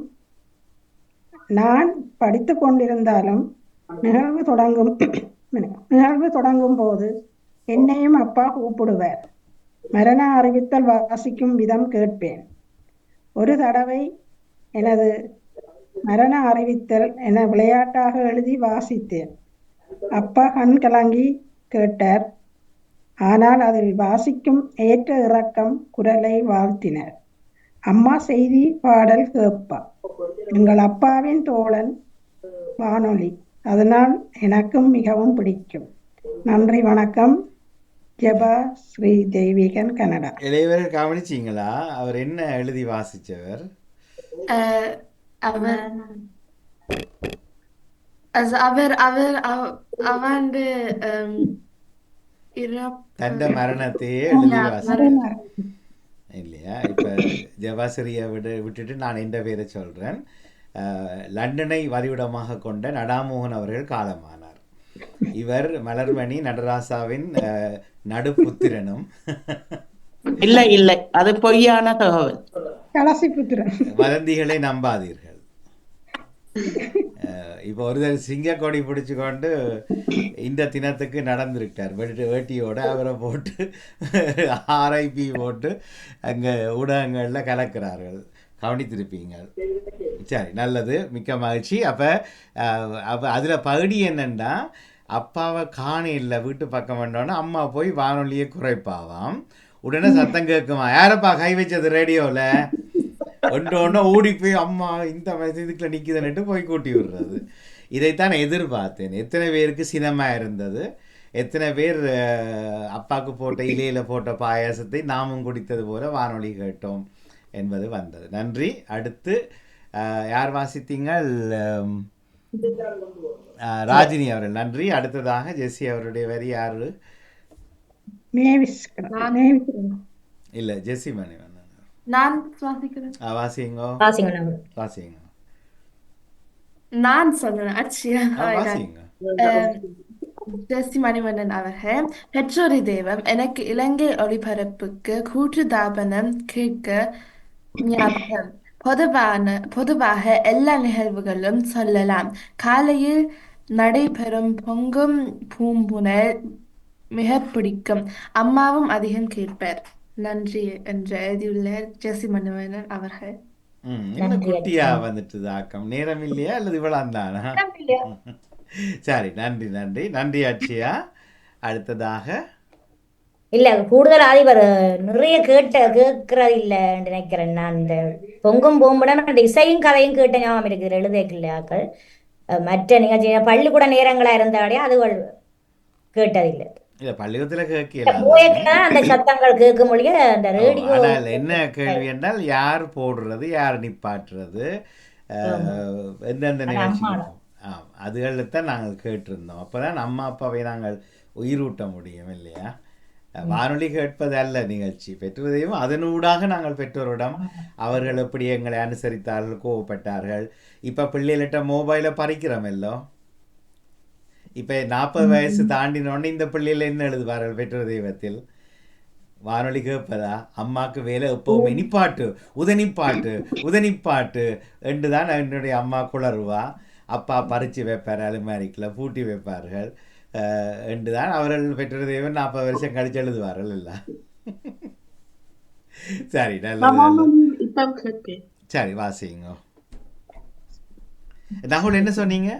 நான் படித்து கொண்டிருந்தாலும் நிகழ்வு தொடங்கும் போது என்னையும் அப்பா கூப்பிடுவார். மரண அறிவித்தல் வாசிக்கும் விதம் கேட்பேன். ஒரு தடவை எனது மரண அறிவித்தல் என விளையாட்டாக எழுதி வாசித்தேன். அப்பா கண் கலங்கி கேட்டார். ஆனால் அதில் வாசிக்கும் ஏற்ற இறக்கம் குரலை வாழ்த்தினர். அம்மா செய்தி பாடல் கேட்பா. எங்கள் அப்பாவின் தோழன் வானொலி, அதனால் எனக்கும் மிகவும் பிடிக்கும். நன்றி, வணக்கம். ஜெபா ஸ்ரீ தெய்வீகன், கனடா. இளையவர் கவனிச்சிங்களா? அவர் என்ன எழுதி வாசிச்சவர்? அவர் அவண்டு தண்ட மரணத்தையே எழுதி வாசித்தார் இல்லையா? இப்போ ஜபாசிரியை விட்டுட்டு நான் எந்த பேரை சொல்கிறேன். லண்டனை வதிவிடமாக கொண்ட நடாமோகன் அவர்கள் காலமானார். இவர் மலர்மணி நடராசாவின் நடுப்புத்திரனும். இல்லை இல்லை, அது பொய்யான தகவல். கடைசி புத்திரன். வதந்திகளை நம்பாதீர்கள். இப்போ ஒருத்தர் சிங்க கொடி பிடிச்சு கொண்டு இந்த தினத்துக்கு நடந்திருக்கார். வேட்டியோட அவரை போட்டு ஆர்ஐபி போட்டு அங்கே ஊடகங்களில் கலக்கிறார்கள். கவனித்திருப்பீங்க. சரி, நல்லது, மிக்க மகிழ்ச்சி. அப்போ அதில் பகுதி என்னென்னா, அப்பாவை காணி இல்லை வீட்டு பக்கம் வந்தோன்னா அம்மா போய் வானொலியை குறைப்பாவாம். உடனே சத்தம் கேட்குமா, யாரப்பா கை வச்சது ரேடியோவில்? ஒன்று ஓடி போய் அம்மா இந்த இதுக்குள்ள நிற்குதுன்னுட்டு போய் கூட்டி விடுறது. இதைத்தான் எதிர்பார்த்தேன். எத்தனை பேருக்கு சினமா இருந்தது, எத்தனை பேர் அப்பாவுக்கு போட்ட இலையில் போட்ட பாயாசத்தை நாமும் குடித்தது போல வானொலி கேட்டோம் என்பது வந்தது. நன்றி. அடுத்து யார் வாசித்தீங்கள்? ராஜினி அவர்கள், நன்றி. அடுத்ததாக ஜெஸ்ஸி அவருடைய வரி யாரு? இல்லை, ஜெஸ்ஸி மணி. நான் வாசிக்கிறேன். வாசிங்கோ. வாசிங்க. நான் சொல்றேன். அச்சியா வாசிங்க. ஜெஸ்ஸி மணிவண்ணன் அவர்கள், பெற்றோரி தெய்வம் எனக்கு இலங்கை ஒளிபரப்புக்கு கூற்று தாபனம் கேட்க ஞாபகம். பொதுவாக எல்லா நிகழ்வுகளும் சொல்லலாம். காலையில் நடைபெறும் பொங்கும் பூம்புணர் மிக பிடிக்கும். அம்மாவும் அதிகம் கேட்பார். நன்றி என்று எழுதியுள்ளார் ஜெஸ்ஸி மணிவண்ணன் அவர்கள். குட்டியா வந்துட்டு ஆக்கம். நேரம் இல்லையா அல்லது இவ்வளவு தானா? சரி, நன்றி நன்றி நன்றி அட்சியா. அடுத்ததாக இல்ல, கூடுதல் ஆதிவர் நிறைய கேட்கறது இல்லைன்னு நினைக்கிறேன். நான் இந்த பொங்கும் பூம்புடன் அந்த இசையும் கதையும் கேட்ட ஞாபகம் இருக்குது. எழுதைக்கலாக்கள் மற்ற நிகழ்ச்சி பள்ளிக்கூட நேரங்களா இருந்தாலே அதுகள் கேட்டதில்லை. இல்ல, பள்ளிக்கூடத்தில் கேட்கல. அந்த சத்தங்கள் கேட்க முடிய அந்த ரேடியோ. என்ன கேள்வி என்றால், யார் போடுறது, யார் நிப்பாட்டுறது, எந்தெந்த நிகழ்ச்சி, அதுகளைத்தான் நாங்கள் கேட்டிருந்தோம். அப்போதான் அம்மா அப்பாவை நாங்கள் உயிரூட்ட முடியும் இல்லையா? வானொலி கேட்பது அல்ல நிகழ்ச்சி. பெற்றோரையும் அதனூடாக நாங்கள் பெற்றோரிடம் அவர்கள் எப்படி எங்களை அனுசரித்தார்கள், கோவப்பட்டார்கள். இப்போ பிள்ளைகள்கிட்ட மொபைலை பறிக்கிறோமெல்லோ. இப்போ 40 வயசு தாண்டினோடனே இந்த பிள்ளைகள் என்ன எழுதுவார்கள் பெற்றோர் தெய்வத்தில்? வானொலி கேட்பதா? அம்மாவுக்கு வேலை எப்போவுமே நிப்பாட்டு, உதனிப்பாட்டு என்று தான் என்னுடைய அம்மா குளறுவா. அப்பா பறித்து வைப்பார், அலுமாரிக்கில் பூட்டி வைப்பார்கள் என்று தான் அவர்கள் பெற்றோர் தெய்வம் 40 வருஷம் கழிச்சு எழுதுவார்கள் இல்லை? சரி, நல்லது. சரி, வாசிங்க. ராகுல், என்ன சொன்னீங்க?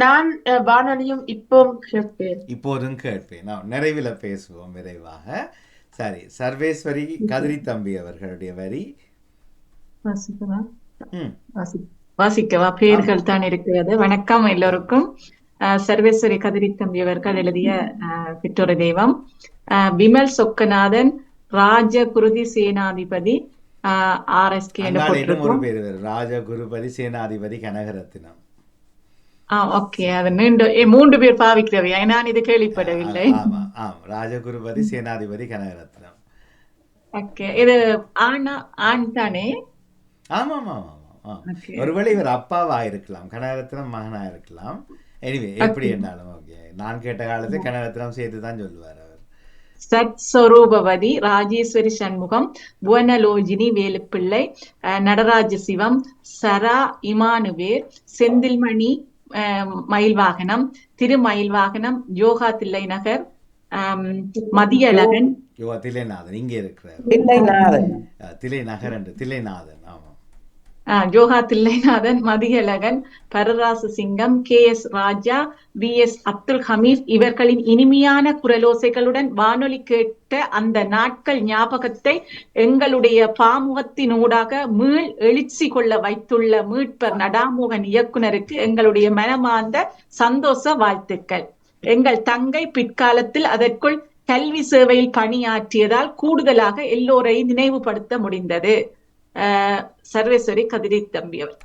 நான் வானொலியும் இப்போதும் கேட்பேன். நிறைவில் பேசுவோம் விரைவாக. சரி, சர்வேஸ்வரி கதிரி தம்பி அவர்களுடைய வரி வாசிக்கவா? பெயர்கள் தான் இருக்கிறது. வணக்கம் எல்லோருக்கும். சர்வேஸ்வரி கதிரி தம்பி அவர்கள் எழுதிய பெற்றோர் தெய்வம். விமல் சொக்கநாதன், ராஜகுருதி சேனாதிபதி, RSK. ராஜகுருபதி சேனாதிபதி கனகரத்தினம். ஓகே, அது 3 பேர் பாவிக்கிறவையா? நான் இது கேள்விப்படவில்லை. ராஜகுருபதி சேனாதிபதி கனகரத்னம். ஓகே, இது ஆண் தானே? ஆமாம். ஒருவேளை இவர் அப்பாவா இருக்கலாம், கனகரத்னம் மகனா இருக்கலாம். எனிவே, எப்படி என்றாலும் ஓகே. நான் கேட்ட காலத்தில் கனகரத்னம் சேர்த்து தான் சொல்லுவார் அவர். சட் சொரூபவதி, ராஜேஸ்வரி சண்முகம், புவனலோஜினி வேலுப்பிள்ளை, நடராஜ சிவம், சரா இமானுவேல், செந்தில்மணி மயில்வாகனம், திருமயில்வாகனம், யோகா தில்லை நகர், மதியழகன், தில்லைநாதன் இங்கே இருக்கிறார். தில்லைநகர் என்று தில்லைநாதன். ஆமாம். யோகா தில்லைநாதன், மதியழகன், பரராச சிங்கம், KS ராஜா, VS அப்துல் ஹமீத் இவர்களின் இனிமையான குரலோசைகளுடன் வானொலி கேட்ட அந்த நாட்கள் ஞாபகத்தை எங்களுடைய பாமுகத்தினூடாக மீள் எழுச்சி கொள்ள வைத்துள்ள மீட்பர் நடாமோகன் இயக்குனருக்கு எங்களுடைய மனமார்ந்த சந்தோஷ வாழ்த்துக்கள். எங்கள் தங்கை பிற்காலத்தில் அதற்குள் கல்வி சேவையில் பணியாற்றியதால் கூடுதலாக எல்லோரையும் நினைவுபடுத்த முடிந்தது. சர்வேஸ்வரி கதிரி தம்பி அவர்.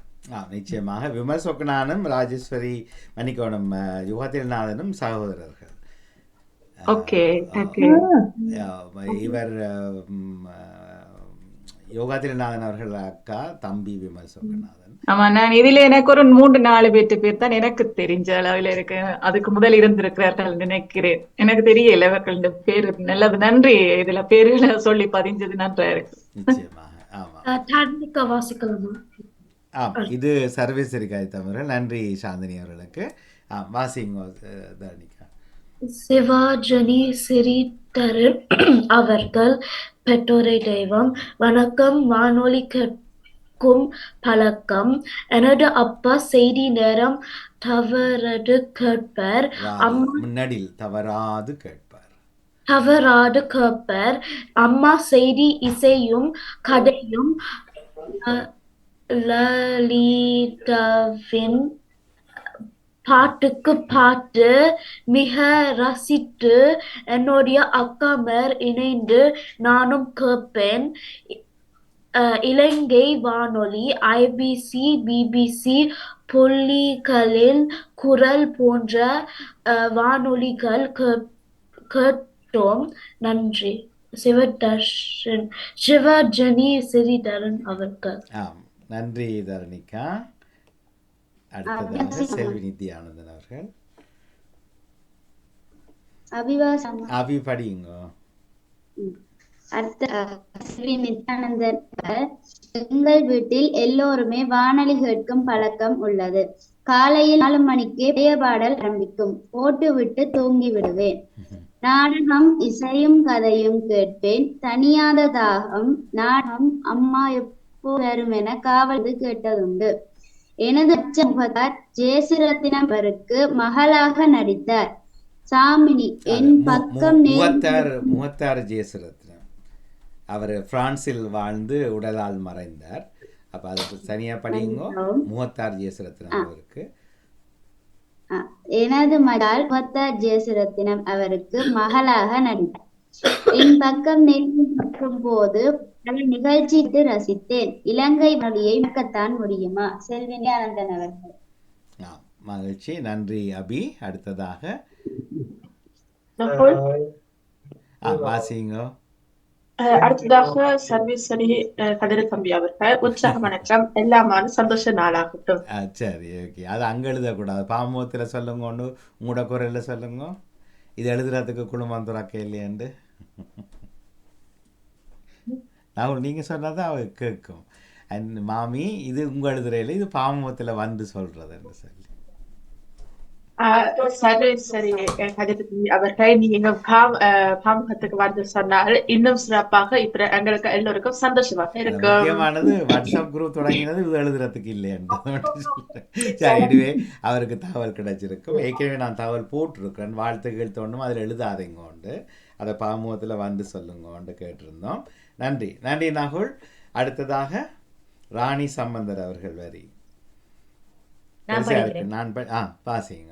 நிச்சயமாக விமல் சொக்கனானும் ராஜேஸ்வரி மணிக்கோணம் யுகத்தில்நாதனும் சகோதரர்கள். இவர் யோகாதிரநாதன் அவர்கள் அக்கா, தம்பி விமல் சொக்கநாதன். ஆமா, நான் இதுல எனக்கு ஒரு 3-4 பேர் தான் எனக்கு தெரிஞ்ச அளவில் இருக்கு. அதுக்கு முதல் இருந்திருக்கிறார்கள் நினைக்கிறேன். எனக்கு தெரியல இவர்கள் பேரு. நல்லது, நன்றி. இதுல பேருல சொல்லி பதிஞ்சது நன்றா இருக்கு. நிச்சயமாக. இது சர்வேஸ்வரி காய்த்தவர்கள். நன்றி சாந்தினி அவர்களுக்கு. வாசிங்க தர்ணிகா. சிவாஜனி சிறிதரன் அவர்கள். பெற்றோரை தெய்வம். வணக்கம். வானொலி கேட்கும் பழக்கம். எனது அப்பா செய்தி நேரம் தவறாது கேட்பார். முன்னாடியில் தவறாது கேட்பார். அம்மா செய்தி, இசையும் கதையும் லலிதாவின் பாட்டுக்கு பாட்டு மிக ரசித்து என்னுடைய அக்காமர் இணைந்து நானும் கேட்பேன். இலங்கை வானொலி, IBC, BBC, புலிகளின் குரல் போன்ற வானொலிகள் கேட்டோம். நன்றி. சிவஜனி சிறிதரன் அவர்கள். நன்றி தரணிகா. அடுத்ததாக செல்வி நித்யானந்தன் அவர்கள். அபி படியுங்க. நித்யானந்தன். எங்கள் வீட்டில் எல்லோருமே வானொலி கேட்கும் பழக்கம் உள்ளது. காலையில் 4 மணிக்கு பழைய பாடல் ஆரம்பிக்கும். போட்டு விட்டு தூங்கி விடுவேன். நாடகம், இசையும் கதையும் கேட்பேன். தனியாத தாகம் நாடகம் அம்மா எப்போ வரும் என காவல் கேட்டதுண்டு. எனது முகத்தார் ஜெயசிரத்தினம் அவருக்கு மகளாக நடித்தார். சாமினி என் பக்கம் முகத்தார் ஜெயசிரத்தினம். அவர் பிரான்சில் வாழ்ந்து உடலால் மறைந்தார். அப்ப அதுக்கு தனியா படியுங்க. முகத்தார் ஜெயசிரத்தினம் அவருக்கு. எனது மகள் முகத்தார் ஜெயசிரத்தினம் அவருக்கு மகளாக நடித்தார். என் பக்கம் நெருங்கும் போது பல நிகழ்ச்சிக்கு ரசித்தேன். இலங்கை மொழியை மக்கத்தான் முடியுமா? செல்வி நித்யானந்தன் அவர்கள். மகிழ்ச்சி. நன்றி அபி. அடுத்ததாக வாசிங்க. அடுத்ததாக சர்வேஸ்வரி கதிர தம்பி அவர்கள். உற்சாக வணக்கம். எல்லாமான சந்தோஷ நாளாகட்டும். சரி, ஓகே. அது அங்க எழுதக்கூடாது. பாமுகத்துல சொல்லுங்க. ஒன்று உங்களோட குரல்ல சொல்லுங்க. இது எழுதுறதுக்கு குடும்பம் துறக்க இல்லையாண்டு நான் நீங்க சொன்னாதான் அவ கேட்கும். அண்ட் மாமி இது உங்க எழுதுறையில, இது பாமுகத்துல வந்து சொல்றதுன்னு சொல்லி. சரி அவர்கள் நீங்க பாமுகத்துக்கு வந்து சொன்னால் இன்னும் சிறப்பாக இப்ப எங்களுக்கு எல்லோருக்கும் சந்தோஷமாக இருக்கும். முக்கியமானது வாட்ஸ்அப் குரூப் தொடங்கினது இது எழுதுறதுக்கு இல்லையன்றது. சரி, இதுவே அவருக்கு தகவல் கிடைச்சிருக்கும். ஏற்கனவே நான் தகவல் போட்டிருக்கிறேன். வாழ்த்துக்கள் தோணும், அதில் எழுதாதீங்க உண்டு, அதை பாமுகத்தில் வந்து சொல்லுங்க கேட்டிருந்தோம். நன்றி. நன்றி நாகுல். அடுத்ததாக ராணி சம்பந்தர் அவர்கள் வரி. பாசிங்க.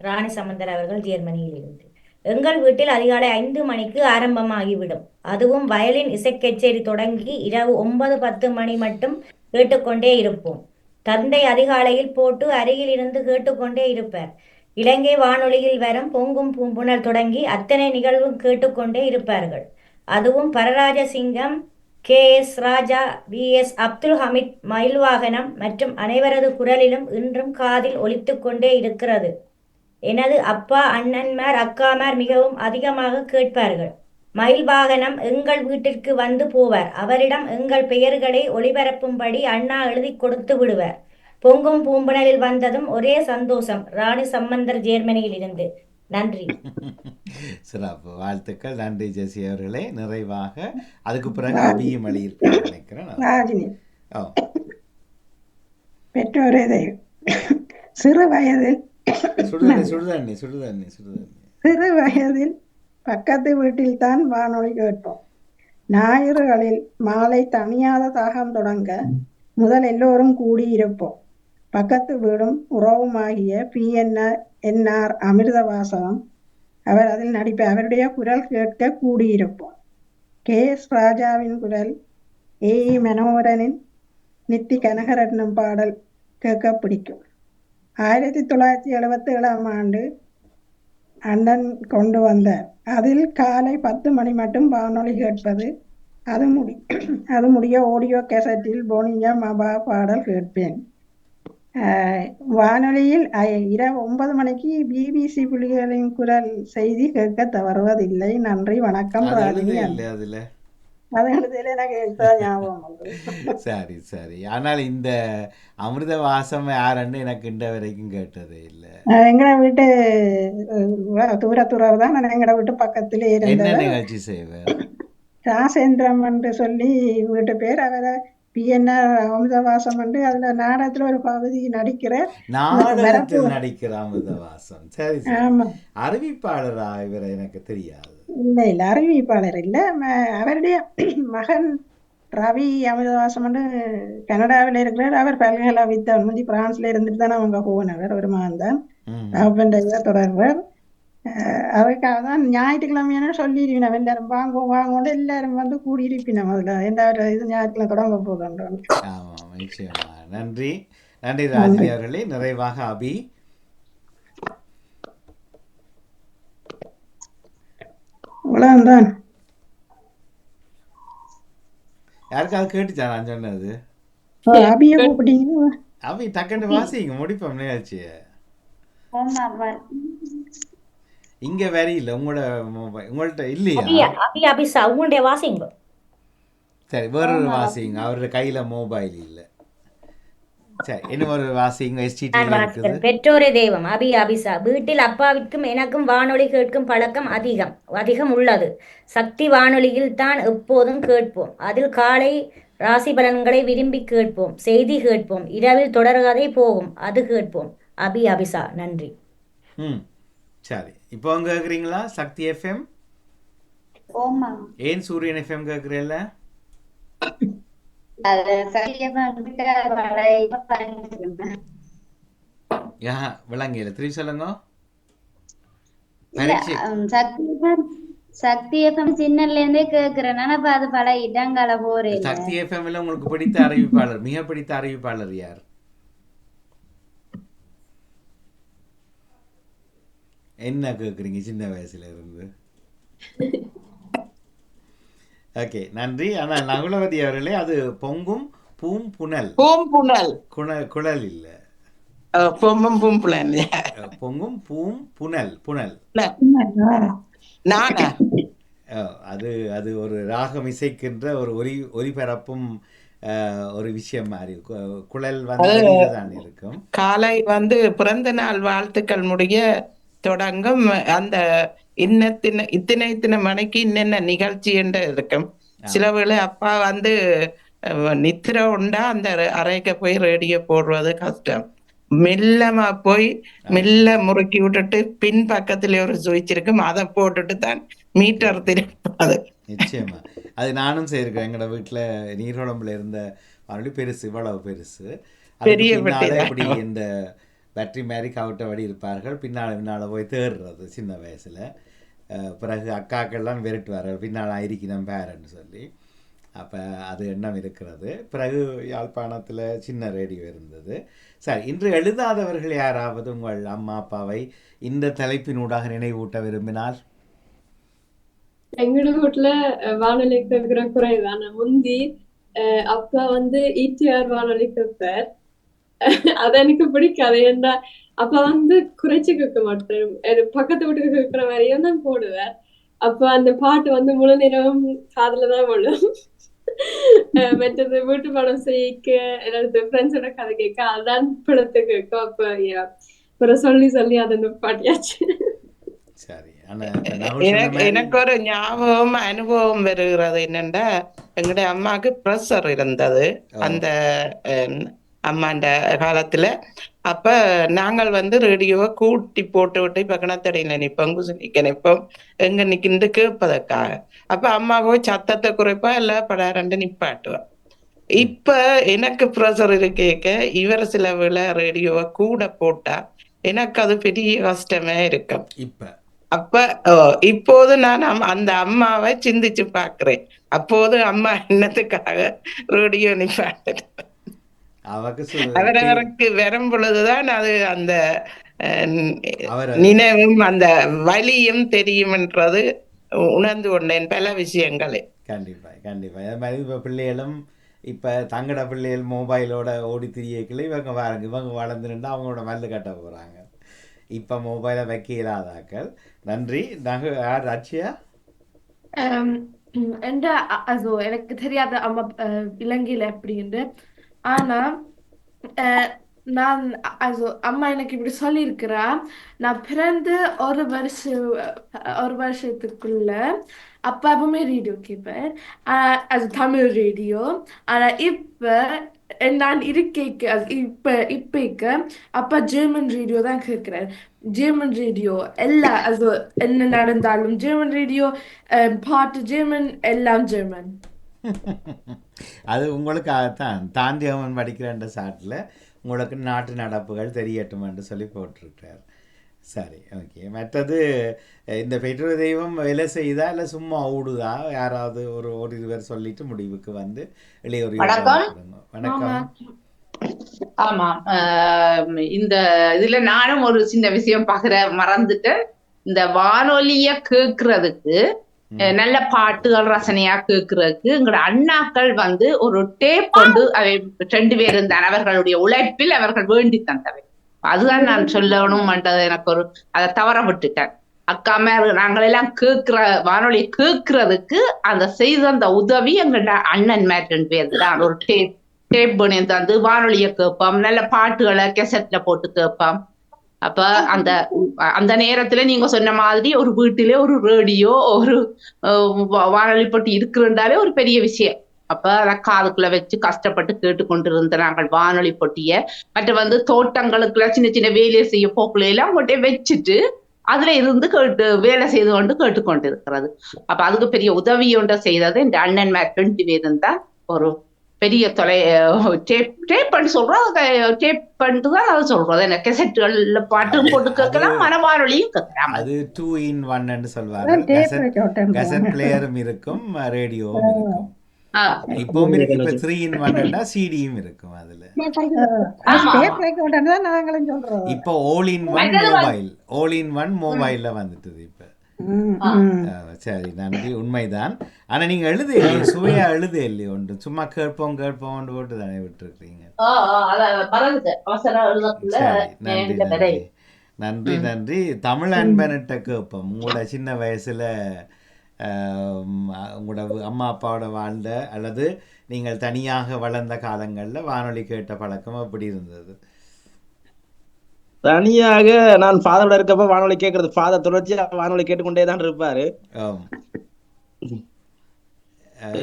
ராணி சம்பந்தர் அவர்கள் ஜெர்மனியில் இருந்து. எங்கள் வீட்டில் அதிகாலை 5 மணிக்கு ஆரம்பமாகிவிடும். அதுவும் வயலின் இசைக்கச்சேரி தொடங்கி இரவு 9-10 மணி மட்டும் கேட்டுக்கொண்டே இருப்போம். தந்தை அதிகாலையில் போட்டு அருகில் இருந்து கேட்டுக்கொண்டே இருப்பார். இலங்கை வானொலியில் வரும் பொங்கும் பூம்புணர் தொடங்கி அத்தனை நிகழ்வும் கேட்டுக்கொண்டே இருப்பார்கள். அதுவும் பரராஜ சிங்கம், KS ராஜா, VS அப்துல் ஹமீத் மயில்வாகனம் மற்றும் அனைவரது குரலிலும் இன்றும் காதில் ஒலித்து கொண்டே இருக்கிறது. எனது அப்பா, அண்ணன்மார், அக்காமார் மிகவும் அதிகமாக கேட்பார்கள். மயில் வாகனம் எங்கள் வீட்டிற்கு வந்து போவார். அவரிடம் எங்கள் பெயர்களை ஒளிபரப்பும்படி அண்ணா எழுதி கொடுத்து விடுவார். பொங்கும் பூம்புணலில் வந்ததும் ஒரே சந்தோஷம். ராணி சம்பந்தர், ஜெர்மனியில் இருந்து. நன்றி. சிறப்பு, வாழ்த்துக்கள். நன்றி ஜெசி அவர்களே. நிறைவாக அதுக்கு பிறகு அபியும் எழுதியிருப்பார் நினைக்கிறேன். ராஜினி ஓ, பெற்றோரே தெய்வம். சிறு வயதில் சுடுதண்ணி சுடுதண்ணி சுடுதண்ணி சுடுதண்ணி. சிறு வயதில் பக்கத்து வீட்டில்தான் வானொலி கேட்போம். ஞாயிறுகளில் மாலை தனியாத தாகம் தொடங்க முதல் எல்லோரும் கூடியிருப்போம். பக்கத்து வீடும் உறவுமாகிய PNR அமிர்தவாசகம் அவர் அதில் நடிப்பார். அவருடைய குரல் கேட்க கூடியிருப்போம். KS ராஜாவின் குரல், AE மனோகரனின் நித்தி கனகரட்னம் பாடல் கேட்க பிடிக்கும். 1977ஆம் ஆண்டு அண்ணன் கொண்டு வந்தார். அதில் காலை 10 மணி மட்டும் வானொலி கேட்பது. அது முடிய ஆடியோ கேசட்டில் போனியா மபா பாடல் கேட்பேன். வானொலியில் இரவு 9 மணிக்கு BBC புலிகளின் குரல் செய்தி கேட்க தவறுவதில்லை. நன்றி, வணக்கம். ராஜினி. அது எழுதியில எனக்கு இப்பதான் ஞாபகம் வந்தது. சரி சரி. ஆனால் இந்த அமிர்த வாசம் யாருன்னு எனக்கு இன்ற வரைக்கும் கேட்டதே இல்லை. எங்கட வீட்டு தூரத்துறவு தான். எங்கட வீட்டு பக்கத்திலே என்ன இருந்தவர் நிகழ்ச்சி செய்வார்? ராசேந்திரம் என்று சொல்லி வீட்டு பேர். அவரை PNR அமிர்தவாசம் என்று அதுல நாடகத்துல ஒரு பகுதி நடிக்கிற நாடகத்தில் நடிக்கிற அமிர்தவாசம். சரி சரி. ஆமா, அறிவிப்பாளரா இவரை? எனக்கு தெரியாது. இல்ல அறிவிப்பாளர் இல்ல. அவருடைய மகன் ரவி அமிர்தவாசம் என்று கனடாவில் இருக்கிறார். அவர் பல்கலை வித்தவர். முந்தி பிரான்ஸ்ல இருந்துட்டு தான் அவங்க போனவர். ஒரு மகன் தான் அவன் தொடர்வர். அதுக்காக தான் ஞாயிற்றுக்கிழமையான சொல்லியிருப்பினோம். எல்லாரும் வாங்கோண்டு எல்லாரும் வந்து கூடியிருப்பினோம். அதுல எந்த இது ஞாயிற்றுக்கிழமை தொடங்க போதும். ஆமாம், நிச்சயமா. நன்றி நன்றி ராஜினி அவர்களே. நிறைவாக அபி. அவ்வளவுதான். யாருக்காவது கேட்டுச்சா நான் சொன்னது? அபியை கூப்பிட்டீங்க. அபி டக்குன்னு வாசிங்க, முடிப்போம் நிகழ்ச்சிய. இங்க வேற இல்ல உங்கள்ட்ட இல்லையா? உங்களுடைய வாசிங்க. சரி, வேறொரு வாசிங்க. அவருடைய கையில மொபைல் இல்ல. சரி, இன்னும் ஒரு வாசிங்க. STT. பெற்றோரே தெய்வம். அபிசா. வீட்டில் அப்பாவிற்கும் எனக்கும் வானொலி கேட்கும் பழக்கம் அதிகம் உள்ளது. சக்தி வானொலியில் தான் எப்போதும் கேட்போம். அதில் காலை ராசி பலன்களை விரும்பி கேட்போம். செய்தி கேட்போம். இரவில் தொடர்கதை போகும், அது கேட்போம். அபிசா. நன்றி. சரி, இப்போ அங்க கேக்குறீங்களா சக்தி FM? ஏன் சூரியன் FM கேக்குறீல்ல? விளங்கல, திரும்பி சொல்லுங்க. சக்தி FM சின்னல இருந்தே கேக்குறேன். அது பல இடங்கள போறேன். சக்தி FMல உங்களுக்கு பிடித்த அறிவிப்பாளர், மிக பிடித்த அறிவிப்பாளர் யார்? என்ன கேக்குறீங்க சின்ன வயசுல இருந்து? ஓகே, நன்றி. ஆனா நகுலவதி அவர்களே, அது பொங்கும் பூம்புணல். குழல் இல்ல, பொங்கும் பூம்புணல். பொங்கும் பூம்புணல். புனல். அது அது ஒரு ராகம் இசைக்கின்ற ஒரு ஒலிபரப்பும் ஒரு விஷயம் மாதிரி. குழல் வந்து இருக்கும். காலை வந்து பிறந்த நாள் வாழ்த்துக்கள் முடிய தொடங்கும். அந்த இத்தனை மணிக்கு இன்னென்ன நிகழ்ச்சி என்று இருக்கும். சில வேளை அப்பா வந்து நித்திர உண்டா அந்த அறைக்கு போய் ரேடியோ போடுறது கஷ்டம். மெல்லமா போய் மெல்ல முறுக்கி விட்டுட்டு பின் பக்கத்துல ஒரு சுவிட்ச் இருக்கும், அதை போட்டுட்டு தான் மீட்டர் திருப்பாது. நிச்சயமா, அது நானும் செய்யிருக்கேன். எங்களோட வீட்டுல நீர்வளம்புல இருந்த மறுபடியும் பெருசு, இவ்வளவு பெருசு. பெரிய இப்படி இந்த பேட்டரி மாதிரி கவுட்ட வடி இருப்பார்கள். பின்னால் போய் தேடுறது சின்ன வயசுல. பிறகு அக்காக்கள்லாம் விரட்டுவார்கள், பின்னால் இருக்கணும் பேரன்னு சொல்லி. அப்போ அது எண்ணம் இருக்கிறது. பிறகு யாழ்ப்பாணத்தில் சின்ன ரேடியோ இருந்தது. சரி, இன்று எழுதாதவர்கள் யாராவது உங்கள் அம்மா அப்பாவை இந்த தலைப்பினூடாக நினைவூட்ட விரும்பினால்? எங்களோட வீட்டுல வானொலி கேட்கிற குறைதான். முந்தி அப்பா வந்து ETR வானொலி கேட்பார். அது எனக்கு பிடிக்காது. ஏன்னா அப்ப வந்து குறைச்சு கேட்க மாட்டேன். பக்கத்து வீட்டுக்கு கேட்கிற மாதிரியும் தான் போடுவேன். அப்ப அந்த பாட்டு வந்து முழு நேரம் காதுலதான் விழும். மற்றது வீட்டு படம் செய்யிக்க என்னோட ஃப்ரெண்ட்ஸோட கதை கேட்க அதான் படத்தை கேட்கும். அப்ப அப்புறம் சொல்லி சொல்லி அதை பாட்டியாச்சு. சரி. ஆனா இப்ப நகுல் சொன்ன மாதிரி எனக்கு ஒரு ஞாபகம் அனுபவம் வருகிறது என்னன்னா, எங்களுடைய அம்மாவுக்கு ப்ரெஷர் இருந்தது அந்த அம்மாண்ட காலத்துல. அப்ப நாங்கள் வந்து ரேடியோவை கூட்டி போட்டு விட்டு இப்ப கிணத்தடியில நிப்போம், குசுனிக்க நிப்போம், எங்க நிக்கின்று கேட்பதற்காக. அப்ப அம்மா போய் சத்தத்தை குறைப்பா இல்ல படாரண்டு நிப்பாட்டுவா. இப்ப எனக்கு ப்ரெஷர் இருக்க இவர் சில வேளை ரேடியோவை கூட போட்டா எனக்கு அது பெரிய கஷ்டமே இருக்கும். அப்ப இப்போது நான் அந்த அம்மாவை சிந்திச்சு பாக்குறேன். அப்போது அம்மா என்னத்துக்காக ரேடியோ நிப்பாட்டு அவரவருக்கு வரும் பொழுதுதான் அது அந்த நினைவும் அந்த வலியும் தெரியும்ன்றது உணர்ந்து கொண்டேன் பல விஷயங்களே. கண்டிப்பா கண்டிப்பா. அது மாதிரி இப்போ பிள்ளைகளும் இப்போ தங்கட பிள்ளைகள் மொபைலோட ஓடி திரியக்கல இவங்க வாருங்க, இவங்க வளர்ந்துருந்தா அவங்களோட மல்லு கட்ட போகிறாங்க. இப்போ மொபைலை வைக்க இல்லாதாக்கள். நன்றி. யார் அட்சியா? எனக்கு தெரியாத அம்மா இலங்கையில எப்படின்னு. ஆனா நான் அம்மா எனக்கு இப்படி சொல்லியிருக்கிறா, நான் பிறந்து ஒரு வருஷத்துக்குள்ள அப்பாவுமே ரேடியோ கேட்பேன், தமிழ் ரேடியோ. ஆனா இப்ப நான் இப்ப அப்பா ஜெர்மன் ரேடியோ தான் கேட்கிறேன். ஜெர்மன் ரேடியோ எல்லா என்ன நடந்தாலும் ஜெர்மன் ரேடியோ, பாட்டு ஜெர்மன், எல்லாம் ஜெர்மன். அது உங்களுக்காகத்தான் தான் ஜெர்மன் படிக்கிறன்ற சாட்டில் உங்களுக்கு நாட்டு நடப்புகள் தெரியட்டும் என்று சொல்லி போட்டிருக்கிறார். சரி, ஓகே. மற்றது இந்த பெற்றோர் தெய்வம் வேலை செய்தா இல்லை சும்மா ஓடுதா? யாராவது ஒரு இருவர் சொல்லிட்டு முடிவுக்கு வந்து இளையோர். வணக்கம். ஆமா, இந்த இதுல நானும் ஒரு சின்ன விஷயம் மறந்துட்டேன். இந்த வானொலிய கேட்கறதுக்கு நல்ல பாட்டுகள் ரசனையா கேட்கறதுக்கு எங்களோட அண்ணாக்கள் வந்து ஒரு டேப் கொண்டு அவை 2 பேர் இருந்தான். அவர்களுடைய உழைப்பில் அவர்கள் வேண்டி தந்தவை. அதுதான் நான் சொல்லணும் பண்றது. எனக்கு அதை தவற விட்டுட்டேன். அக்கா மேல நாங்கள் எல்லாம் வானொலி கேட்கறதுக்கு அந்த செய்த அந்த உதவி எங்களோட அண்ணன் மேல 2 பேர் தான். ஒரு டேப் பண்ணி தந்து வானொலிய கேட்போம், நல்ல பாட்டுகளை கெசட்ல போட்டு கேட்போம். அப்ப அந்த நேரத்துல நீங்க சொன்ன மாதிரி ஒரு வீட்டிலே ஒரு ரேடியோ, ஒரு வானொலி போட்டி இருக்குன்றாலே ஒரு பெரிய விஷயம். அப்ப அதை காதுக்குள்ள வச்சு கஷ்டப்பட்டு கேட்டுக்கொண்டிருந்த நாங்கள் வானொலி போட்டிய. மற்ற வந்து தோட்டங்களுக்குள்ள சின்ன சின்ன வேலையை செய்ய போக்குல எல்லாம் அவங்கள்ட்ட வச்சுட்டு அதுல இருந்து வேலை செய்து கொண்டு கேட்டுக்கொண்டு இருக்கிறது. அப்ப அதுக்கு பெரிய உதவி ஒன்றை செய்தது இந்த அண்ணன் மேல 2 பேர் இருந்தா. ஒரு பெரிய டேப் பண்ணி சொல்றோம், டேப் பண்ணிட்டு தான் அதை சொல்றோம். என்ன கெசட்டுகள்ல பாட்டும் போட்டு கேட்கலாம், மனவானொலியும் கேட்கலாம். அது 2 in 1 சொல்வாங்க. கெசட் பிளேயரும் இருக்கும், ரேடியோவும் இருக்கும். இப்பவும் இருக்கு. இப்ப 3 in 1 சிடியும் இருக்கும். அதுல இப்ப all in one மொபைல்ல வந்துட்டது இப்ப. சரி, நன்றி. உண்மைதான். ஆனா நீங்க எழுத சுவையா எழுத இல்லையோ, ஒன்று சும்மா கேட்போம் போட்டு தானே விட்டுருக்கீங்க. நன்றி நன்றி. தமிழ் அன்பனிட்ட கேட்போம். உங்களோட சின்ன வயசுல உங்களோட அம்மா அப்பாவோட வாழ்ந்த அல்லது நீங்கள் தனியாக வளர்ந்த காலங்களில் வானொலி கேட்ட பழக்கம் எப்படி இருந்தது? தனியாக நான் ஃபாதரோட இருக்கப்ப வானொலி கேட்கறது, ஃபாதர் தொடர்ச்சியா வானொலி கேட்டுக்கொண்டே தான் இருப்பாரு.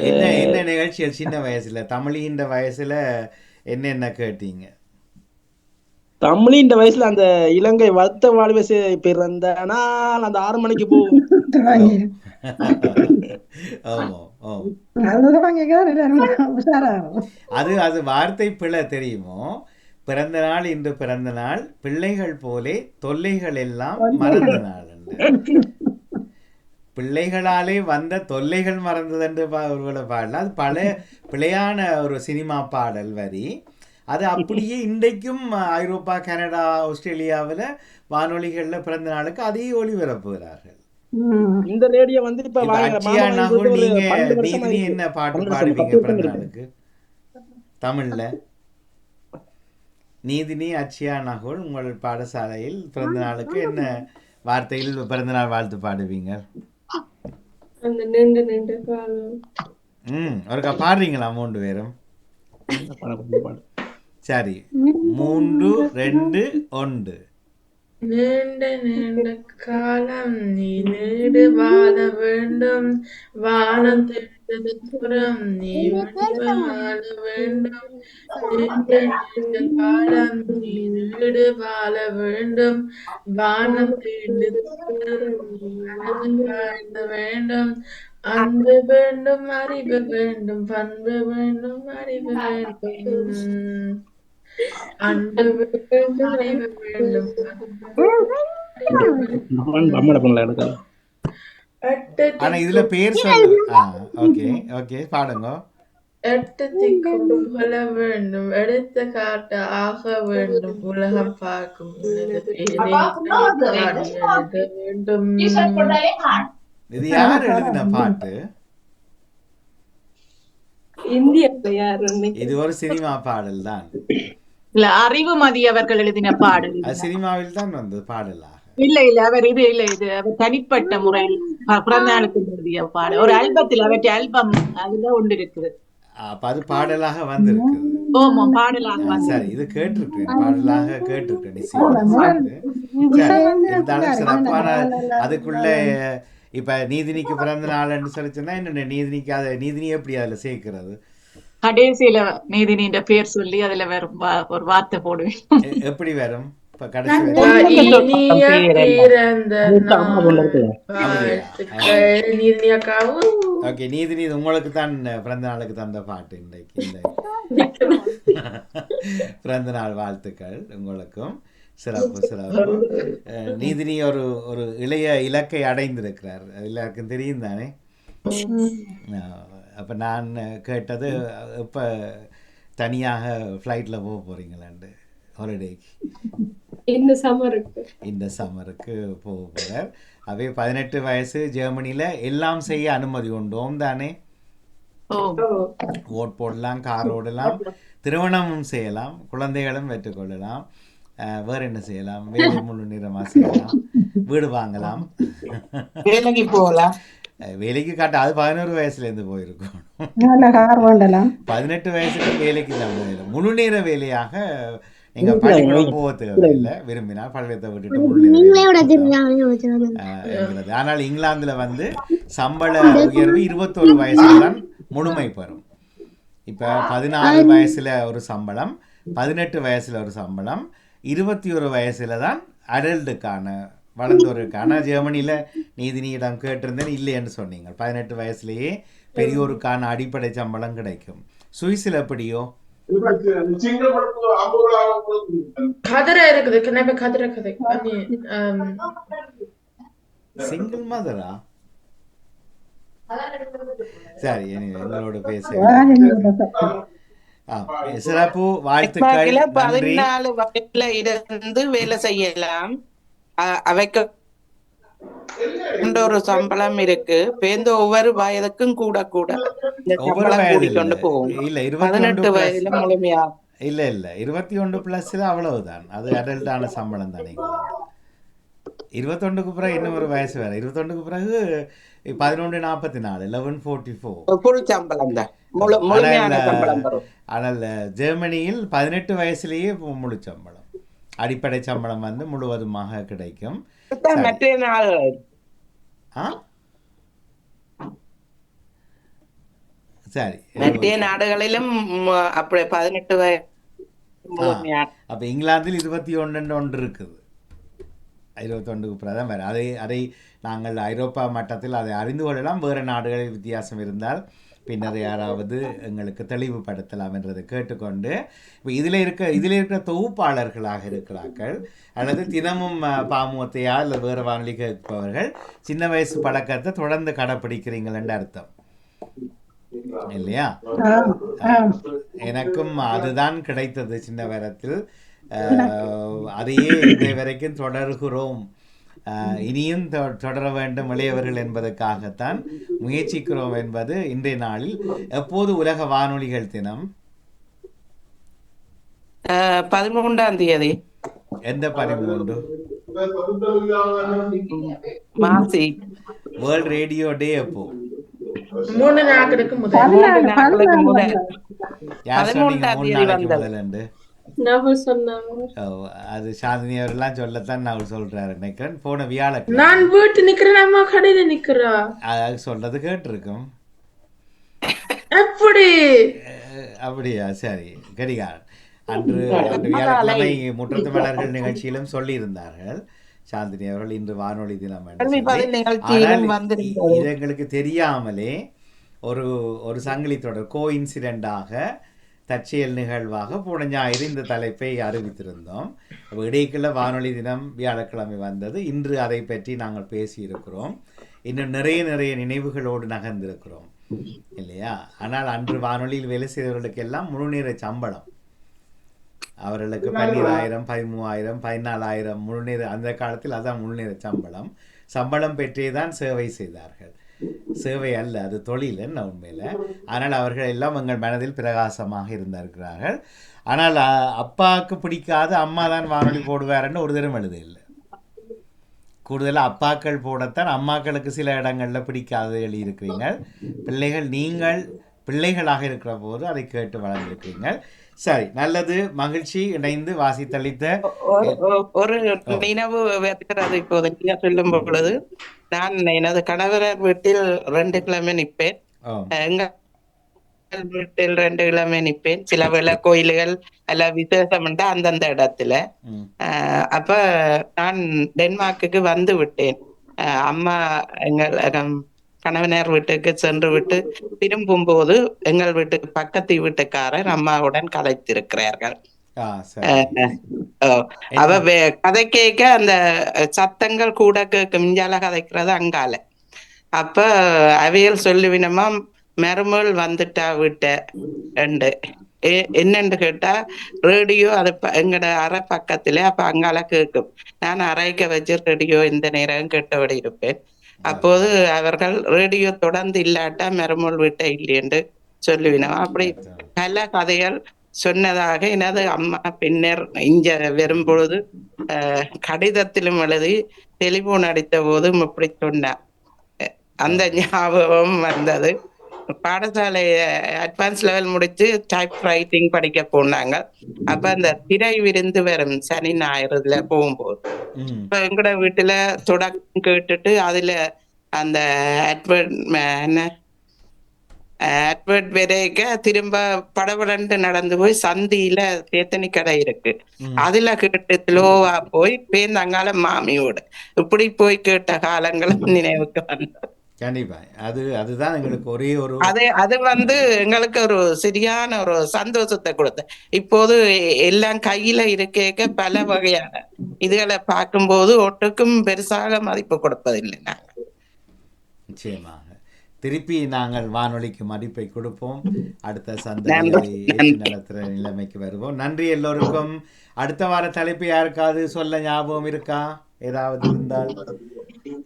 என்ன நிகழ்ச்சிகள் சின்ன வயசுல தமிழின்ற வயசுல என்னென்ன கேட்டீங்க? தமிழின்ற வயசுல அந்த இலங்கை வளர்த்த வாழ்வு பிறந்த நாள் அந்த 6 மணிக்கு போகும். அது வார்த்தை பிழை தெரியுமோ? பிறந்த நாள் இன்று பிறந்த நாள், பிள்ளைகள் போலே தொல்லைகள் எல்லாம் மறந்த நாள். பிள்ளைகளாலே வந்த தொல்லைகள் மறந்தது என்று ஒருவேளை பாடலாம். அது பல பிழையான ஒரு சினிமா பாடல் வரி. அது அப்படியே இன்றைக்கும் ஐரோப்பா, கனடா, ஆஸ்திரேலியாவில் வானொலிகளில் பிறந்த நாளுக்கு அதே ஒளிபரப்புகிறார்கள். இந்த ரேடியோ வந்து இப்ப நீங்க என்ன பாட்டு பாடுவீங்க பிறந்த நாளுக்கு தமிழ்ல? நீதினி அட்சியா நகுல் உங்கள் பாடசாலையில் பிறந்த நாளுக்கு என்ன வார்த்தையில் பிறந்தநாள் வாழ்த்து பாடுவீங்க? அந்த நீண்ட நீண்ட காலம். ஒருக்கா பாடுறீங்களா 3 பேரும்? சரி 3 2 1. நீண்ட நீண்ட காலம் நீ நீடு வாழ வேண்டும், வானம் தெரிந்தது புறம் நீ வாழ வேண்டும். நீண்ட நீண்ட காலம் நீ நீடு வாழ வேண்டும், வானம் தெரிந்தது புறம் நீ வாழ வேண்டும். அன்பு வேண்டும், அறிவு வேண்டும், பண்பு வேண்டும், அறிவு வேண்டும். அன்பு வேண்டும், அறிவு வேண்டும், ஆனா இதுல பேர் சொல்லு. ஓகே ஓகே பாடுங்க. 8 திக்கும் புகழ வேண்டும், எடுத்த காட்ட ஆக வேண்டும், உலகம் பார்க்கும் வேண்டும். இது யார் எழுதின பாட்டு? இது ஒரு சினிமா பாடல் தான். இல்ல அறிவுமதி அவர்கள் எழுதின பாடல். சினிமாவில் தான் வந்தது பாடலா? இல்ல அவர் இது அவர் தனிப்பட்ட முறையில் பிறந்த நாளுக்கு எழுதிய பாடல். ஒரு ஆல்பத்தில் அவற்றை ஆல்பம் அதுல ஒன்று இருக்குது. அப்ப அது பாடலாக வந்திருக்கு. ஓமா பாடலாக. சரி இது கேட்டிருக்கேன், பாடலாக கேட்டிருக்கேன். இருந்தாலும் சிறப்பான அதுக்குள்ள இப்ப நீதினிக்கு பிறந்த நாள்னு சொல்லிச்சுன்னா என்ன நீதினிக்கு அதை நீதினி எப்படி அதுல சேர்க்கிறது? கடைசியில நீதினின்ற பேர் சொல்லி அதுல வரும் ஒரு வார்த்தை போடுவேன். எப்படி வரும்? நீதினி உங்களுக்கு தான் பிறந்த நாளுக்கு தந்த பாட்டு இன்றைக்கு. பிறந்த நாள் வாழ்த்துக்கள் உங்களுக்கும். சிறப்பு சிறப்பு. நீதினி ஒரு இளைய இலக்கை அடைந்திருக்கிறார், எல்லாருக்கும் தெரியும் தானே. அப்போ நான் கேட்டது இப்போ தனியாக ஃப்ளைட்டில் போக போகிறீங்களாண்டு ஹாலிடேக்கு? இந்த சம்மருக்கு போக போகிறார். அவே 18 வயசு, ஜெர்மனியில் எல்லாம் செய்ய அனுமதி உண்டோம் தானே. ஓட் போடலாம், கார் ஓடலாம், திருமணமும் செய்யலாம், குழந்தைகளும் பெற்றுக்கொள்ளலாம், வேற என்ன செய்யலாம், வேலை முழு நேரமாக செய்யலாம், வீடு வாங்கலாம், வேலைக்கு போகலாம். வேலைக்கு காட்ட அது 11 வயசுலேருந்து போயிருக்கோம். 18 வயசுக்கு வேலைக்கு தான் முழு நேர வேலையாக நீங்க பள்ளிக்கூடம் போக தேவையில்லை. விரும்பினால் பள்ளியத்தை விட்டுட்டு ஆனால் இங்கிலாந்துல வந்து சம்பள உயர்வு 21 வயசுல தான் முழுமை பெறும். இப்ப 14 வயசுல ஒரு சம்பளம், 18 வயசுல ஒரு சம்பளம், 21 வயசுல தான் அடல்ட்டுக்கான வளர்ந்தோருக்கான. ஜெர்மனியில நீதினியிடம் கேட்டிருந்தேன், இல்லைன்னு சொன்னீங்க. 18 வயசுலேயே பெரியோருக்கான அடிப்படை சம்பளம் கிடைக்கும். சுவிஸில் எப்படியோ? சிங்கிள் மதரா? சரி, எங்களோட பேச சிறப்பு வாழ்த்துக்கள். 14 வயசுல இருந்து வேலை செய்யலாம். அவைக்கு ஒரு சம்பளம் இருக்கு. பேருந்து ஒவ்வொரு வயதுக்கும் கூட கூடிக்கொண்டு போகும். இல்ல 18 வயதுல முழுமையா இல்ல 21 பிளஸ்ல அவ்வளவுதான். அது அடல்ட்டான சம்பளம் தானே. 21க்கு பிறகு இன்னும் ஒரு வயசு வேற. 21க்கு பிறகு 11:44 11:44 ஃபுல் சம்பளம் தான், முழுமையான சம்பளம் வரும். ஆனால் ஜெர்மனியில் 18 வயசுலேயே முழு சம்பளம், அடிப்படை சம்பளம் வந்து முழுவதுமாக கிடைக்கும். சரி, மற்ற நாடுகளிலும் அப்படி 18 வயசு. அப்ப இங்கிலாந்தில் 21 இருக்குது. 21க்கு பிறகு வேறு. அதை நாங்கள் ஐரோப்பா மட்டத்தில் அதை அறிந்து கொள்ளலாம். வேறு நாடுகளில் வித்தியாசம் இருந்தால் பின்னர் யாராவது எங்களுக்கு தெளிவுபடுத்தலாம் என்றதை கேட்டுக்கொண்டு, இப்போ இதில் இருக்கிற தொகுப்பாளர்களாக இருக்கிறார்கள் அல்லது தினமும் பாமுகத்தையா இல்லை வேறு வானொலி கேட்பவர்கள் சின்ன வயசு பழக்கத்தை தொடர்ந்து கடைப்பிடிக்கிறீங்களென்று அர்த்தம் இல்லையா? எனக்கும் அதுதான் கிடைத்தது சின்ன வயதில். அதையே இன்றைய வரைக்கும் தொடர்கிறோம். இனியும் தொடர வேண்டும் இளையவர்கள் என்பதற்காகத்தான் முயற்சிக்கிறோம் என்பது இன்றைய நாளில். எப்போது உலக வானொலிகள் தினம்? 13ஆம் தேதி. எந்த 13? மாசி. வேர்ல்ட் ரேடியோ டே அப்போ 3 நாட்களுக்கு முதல். 3 நாட்களுக்கு முதல். யார் சொன்னீங்க 13ஆம் 3 தேதி நாளைக்கு வந்தது. முதல்ண்டு? சொன்னாங்க. அது சாந்தினி அவரெல்லாம் சொல்லத்தான் நான் சொல்றாரு நினைக்கிறேன். போன வியாழக்கிழமை நான் வீட்டு நிக்கிறேன், அம்மா கடையில நிக்கிறா. அது சொல்றது கேட்டிருக்கும். எப்படி? அப்படியா? சரி, கடிகாரம். அன்று வியாழக்கிழமை முற்றத்து மலர்கள் நிகழ்ச்சியிலும் சொல்லியிருந்தார்கள் சாந்தினி அவர்கள் இன்று வானொலி தினம். இது எங்களுக்கு தெரியாமலே ஒரு சங்கிலி தொடர் கோ இன்சிடென்டாக தற்செயல் நிகழ்வாக போன ஞாயிறு இந்த தலைப்பை அறிவித்திருந்தோம். இடைக்குள்ள வானொலி தினம் வியாழக்கிழமை வந்தது. இன்று அதை பற்றி நாங்கள் பேசியிருக்கிறோம். இன்னும் நிறைய நினைவுகளோடு நகர்ந்திருக்கிறோம் இல்லையா? ஆனால் அன்று வானொலியில் வேலை செய்தவர்களுக்கெல்லாம் முழுநேர சம்பளம். அவர்களுக்கு 12,000, 13,000, 14,000 முழுநேர, அந்த காலத்தில் அதான் முழுநேர சம்பளம் பெற்றே தான் சேவை செய்தார்கள். சேவை அல்ல, அது தொழில் என்ன உண்மையில். ஆனால் அவர்கள் எல்லாம் எங்கள் மனதில் பிரகாசமாக இருந்திருக்கிறார்கள். ஆனால் அப்பாவுக்கு பிடிக்காது அம்மா தான் வானொலி போடுவாருன்னு ஒரு தரம் எழுதில்லை. கூடுதலாக அப்பாக்கள் போடத்தான், அம்மாக்களுக்கு சில இடங்களில் பிடிக்காது எழுதியிருக்கிறீங்க. நீங்கள் பிள்ளைகளாக இருக்கிற போது அதை கேட்டு வளர்ந்திருக்கிறீர்கள். சரி, நல்லது, மகிழ்ச்சி. இணைந்து வாசித்தளித்த ஒரு நினைவு வருகிறது இப்போது நீங்க சொல்லும் பொழுது. நான் எனது கணவர் வீட்டில் 2 கிழமை நிற்பேன். எங்கள் வீட்டில் 2 கிழமை நிற்பேன். சில வேளை கோயில்கள் அல்ல விசேஷம் அந்தந்த இடத்துல. அப்ப நான் டென்மார்க்குக்கு வந்து விட்டேன். அம்மா எங்கள் கணவனார் வீட்டுக்கு சென்று விட்டு திரும்பும் போது எங்கள் வீட்டுக்கு பக்கத்து வீட்டுக்காரர் அம்மாவுடன் கதைத்திருக்கிறார்கள். அவ கதை கேட்க அந்த சத்தங்கள் கூட கேட்கும். இஞ்சால கதைக்கிறது அங்கால. அப்ப அவையல் சொல்லுவினமா மருமகள் வந்துட்டா வீட்ட என்னன்னு கேட்டா ரேடியோ அது எங்கட அறை பக்கத்துல. அப்ப அங்கால கேட்கும். நான் அறைக்க வச்சு ரேடியோ இந்த நேரம் கேட்டபடி இருப்பேன். அப்போது அவர்கள் ரேடியோ தொடர்ந்து இல்லாட்டா மருமகள் வீட்டை இல்லையென்று சொல்லுவினோம். அப்படி பல கதைகள் சொன்னதாக எனது அம்மா பின்னர் இங்க வரும்பொழுது கடிதத்திலும் எழுதி டெலிபோன் அடித்த போதும் இப்படி சொன்னார். அந்த ஞாபகம் வந்தது. பாடசாலை அட்வான்ஸ் லெவல் முடிச்சு டைப் ரைட்டிங் படிக்க போனாங்க. அப்ப அந்த திரை விருந்து வரும் சனி ஞாயிறுல போகும்போது இப்ப எங்கட வீட்டுல தொடக்கம் கேட்டுட்டு அதுல அந்த அட்வர்ட் வரைக்க திரும்ப படபடன்ட்டு நடந்து போய் சந்தியில தேத்தனி கடை இருக்கு, அதுல கேட்டு ஸ்லோவா போய் பேர்ந்தாங்கால மாமியோட இப்படி போய் கேட்ட காலங்களும் நினைவுக்கு வந்தது. கண்டிப்பா அதுதான் எங்களுக்கு ஒரே ஒரு அது எங்களுக்கு ஒரு சரியான ஒரு சந்தோஷத்தை கொடுத்த. இப்போது எல்லாம் கையில இருக்க பல வகையான இதுகளை பார்க்கும்போது ஒட்டுக்கும் பெருசாக மதிப்பு கொடுப்பதில்லை. நாங்கள் நிச்சயமாக திருப்பி நாங்கள் வானொலிக்கு மதிப்பை கொடுப்போம். அடுத்த சந்ததிகளை நடத்துகிற நிலைமைக்கு வருவோம். நன்றி எல்லோருக்கும். அடுத்த வார தலைப்பு யாருக்காவது சொல்ல ஞாபகம் இருக்கா? ஏதாவது இருந்தால்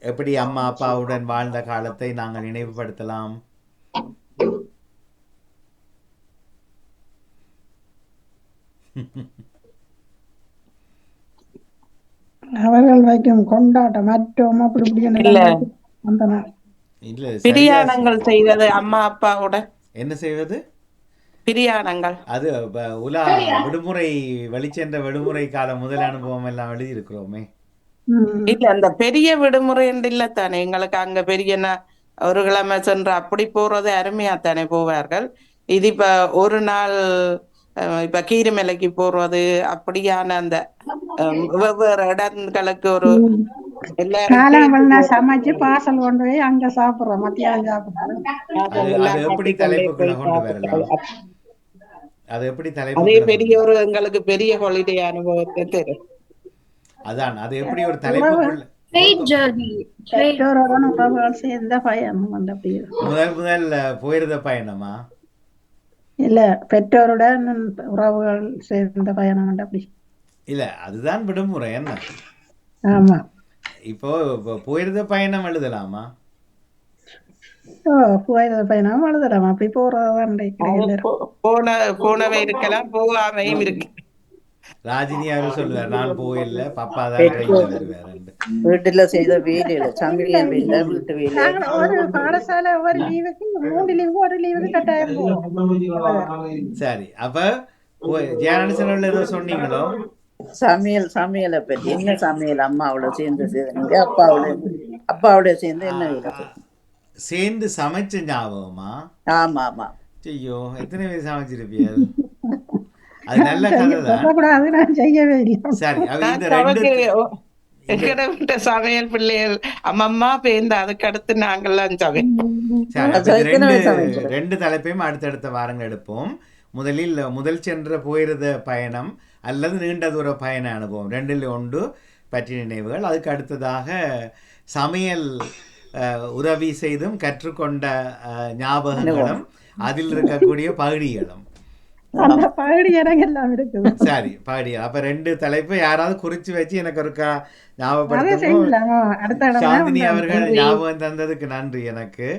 எப்படி அம்மா அப்பாவுடன் வாழ்ந்த காலத்தை நாங்கள் நினைவுபடுத்தலாம். அவர்கள் வைக்கும் கொண்டாட்டம் மற்றோம் அப்படி பிரியாணங்கள் செய்வது அம்மா அப்பாவுடன். என்ன செய்வது? பிரியாணங்கள். அது உலா விடுமுறை வெளிச்சென்ற விடுமுறை கால முதல் அனுபவம் எல்லாம் எழுதி இருக்கிறோமே. இல்ல அந்த பெரிய விடுமுறை இல்லத்தானே எங்களுக்கு. அங்க பெரிய ஒரு கிழமை சென்று அப்படி போறது அருமையாத்தானே போவார்கள். இது இப்ப ஒரு நாள் இப்ப கீரிமலைக்கு போறது அப்படியான அந்த வெவ்வேறு இடங்களுக்கு ஒரு சமைச்சு பாசல் கொண்டு போய் அங்க சாப்பிடுறோம். மத்தியானம் சாப்பிடுறோம். அதே பெரிய ஒரு எங்களுக்கு பெரிய ஹாலிடே அனுபவத்தை தரும். அதான் அது எப்படி ஒரு தலைப்பு சேர்ந்த பயணம் முதல் போயிருந்த பயணமா? இல்ல பெற்றோருடன் உறவுகள் சேர்ந்த பயணம் அப்படி இல்ல, அதுதான் விடுமுறை என்ன? ஆமா. இப்போ போயிருந்த பயணம் எழுதலாமா? போயிருந்த பயணம் எழுதலாமா? அப்படி போறதான் போனவை இருக்கலாம், போகாமையும் இருக்கு. ராஜினி அவரு சொல்லுவார் நான் போயில்ல பப்பா தான் ட்ரெயின்ல வருவார். வீட்டுல செய்த வேலையில சமையல் வேலை வீட்டு வேலை நாங்கள் ஒரு பாடசாலை ஒரு லீவுக்கு 3 லீவுக்கு ஒரு லீவுக்கு கட்டாயம் போவோம். சரி அப்ப ஜெயநாடு ஏதோ சொன்னீங்களோ? சமையலை பற்றி என்ன சமையல் அம்மாவோட சேர்ந்து செய்தீங்க அப்பாவோட சேர்ந்து என்ன வேலை சேர்ந்து சமைச்ச ஞாபகமா? ஆமா ஆமா. ஐயோ எத்தனை பேர் சமைச்சிருப்பீர்கள்? அது நல்ல கதை தான். நான் செய்யவே இல்லை. சரி அவ இந்த ரெண்டு எங்கட சமையல் பிள்ளைகள் அம்மம்மா பேர்ந்து அதுக்கு அடுத்து நாங்கள்லாம் ரெண்டு தலைப்பையும் அடுத்தடுத்த வாரங்கள் எடுப்போம். முதல் சென்ற போயிருந்த பயணம் அல்லது நீண்ட தூர பயண அனுபவம் ரெண்டில் ஒன்று பற்றி நினைவுகள். அதுக்கு அடுத்ததாக சமையல் உதவி செய்தும் கற்றுக்கொண்ட ஞாபகங்களும் அதில் இருக்கக்கூடிய பகுதிகளும். சரி பகுதி அப்ப ரெண்டு தலைப்பு யாராவது குறிச்சு வச்சு எனக்கு ஒருக்கா ஞாபகப்படுத்த. சாந்தினி அவர்கள் ஞாபகம் தந்ததுக்கு நன்றி. எனக்கு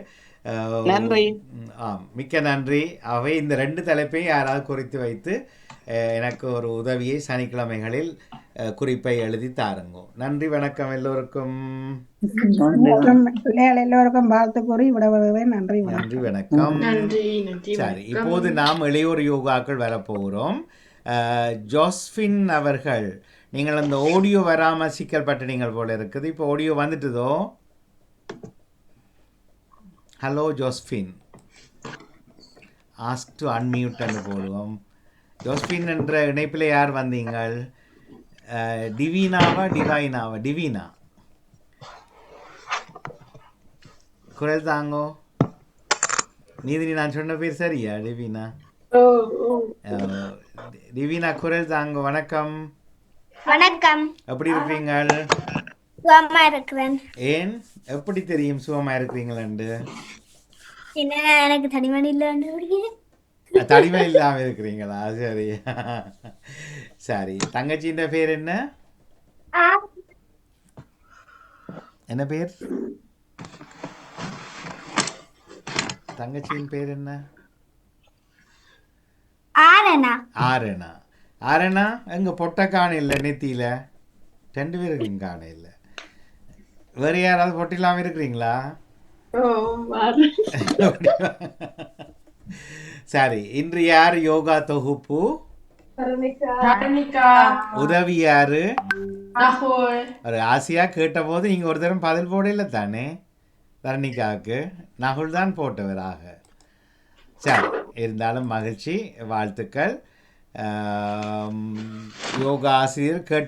நன்றி. மிக்க நன்றி. அவை இந்த ரெண்டு தலைப்பையும் யாராவது குறித்து வைத்து எனக்கு ஒரு உதவியை சனிக்கிழமைகளில் குறிப்பை எழுதி தாருங்க. நன்றி வணக்கம் எல்லோருக்கும். எல்லோருக்கும் வாழ்த்து கூறி விடவே நன்றி. நன்றி வணக்கம். சரி இப்போது நாம் இளையோர் யோகாக்கள் வரப்போகிறோம். ஜோஸ்பின் அவர்கள் நீங்கள் அந்த ஆடியோ வராம சிக்கல் பட்டு நீங்கள் போல இருக்குது. இப்போ ஆடியோ வந்துட்டுதோ? ஹலோ ஜோஸ்பின், ஆஸ்க் டு அன்மியூட்னு போடுவோம். ஜோஸ்பின் என்ற இணைப்பில் யார் வந்தீங்கள்? டிவினாவா டிவைனாவா? டிவினா குரல் தாங்கோ. நீதினி நான் சொன்ன பேர் சரியா? டிவினா டிவினா குரல் தாங்கோ. வணக்கம். வணக்கம். எப்படி இருக்கீங்க? சுகமா இருக்கிறேன். ஏன் எப்படி தெரியும் சுகமா இருக்கிறீங்களு? எனக்கு தனிமணி இல்ல. தனிமை இல்லாம இருக்கிறீங்களா? சரி சரி. தங்கச்சியின் பேர் என்ன? என்ன பேர்? தங்கச்சியின் பேர் என்ன? ஆரணா. ஆரணா. ஆரணா எங்க பொட்ட காண இல்லை, நெத்தியில 2 பேர் இருக்கீங்க காண இல்லை. வேற யாராவது பொட்டிலாம இருக்கிறீங்களா? சரி இன்று யார் யோகா தொகுப்பு? உதவி யாரு? ஒரு ஆசையா கேட்ட போது நீங்க ஒரு தரம் பதில் போடல தானே? தரணிகாவுக்கு நகுல் தான் போட்டவராக. சரி இருந்தாலும் மகிழ்ச்சி, வாழ்த்துக்கள். யோகா ஆசிரியர் கேட்ட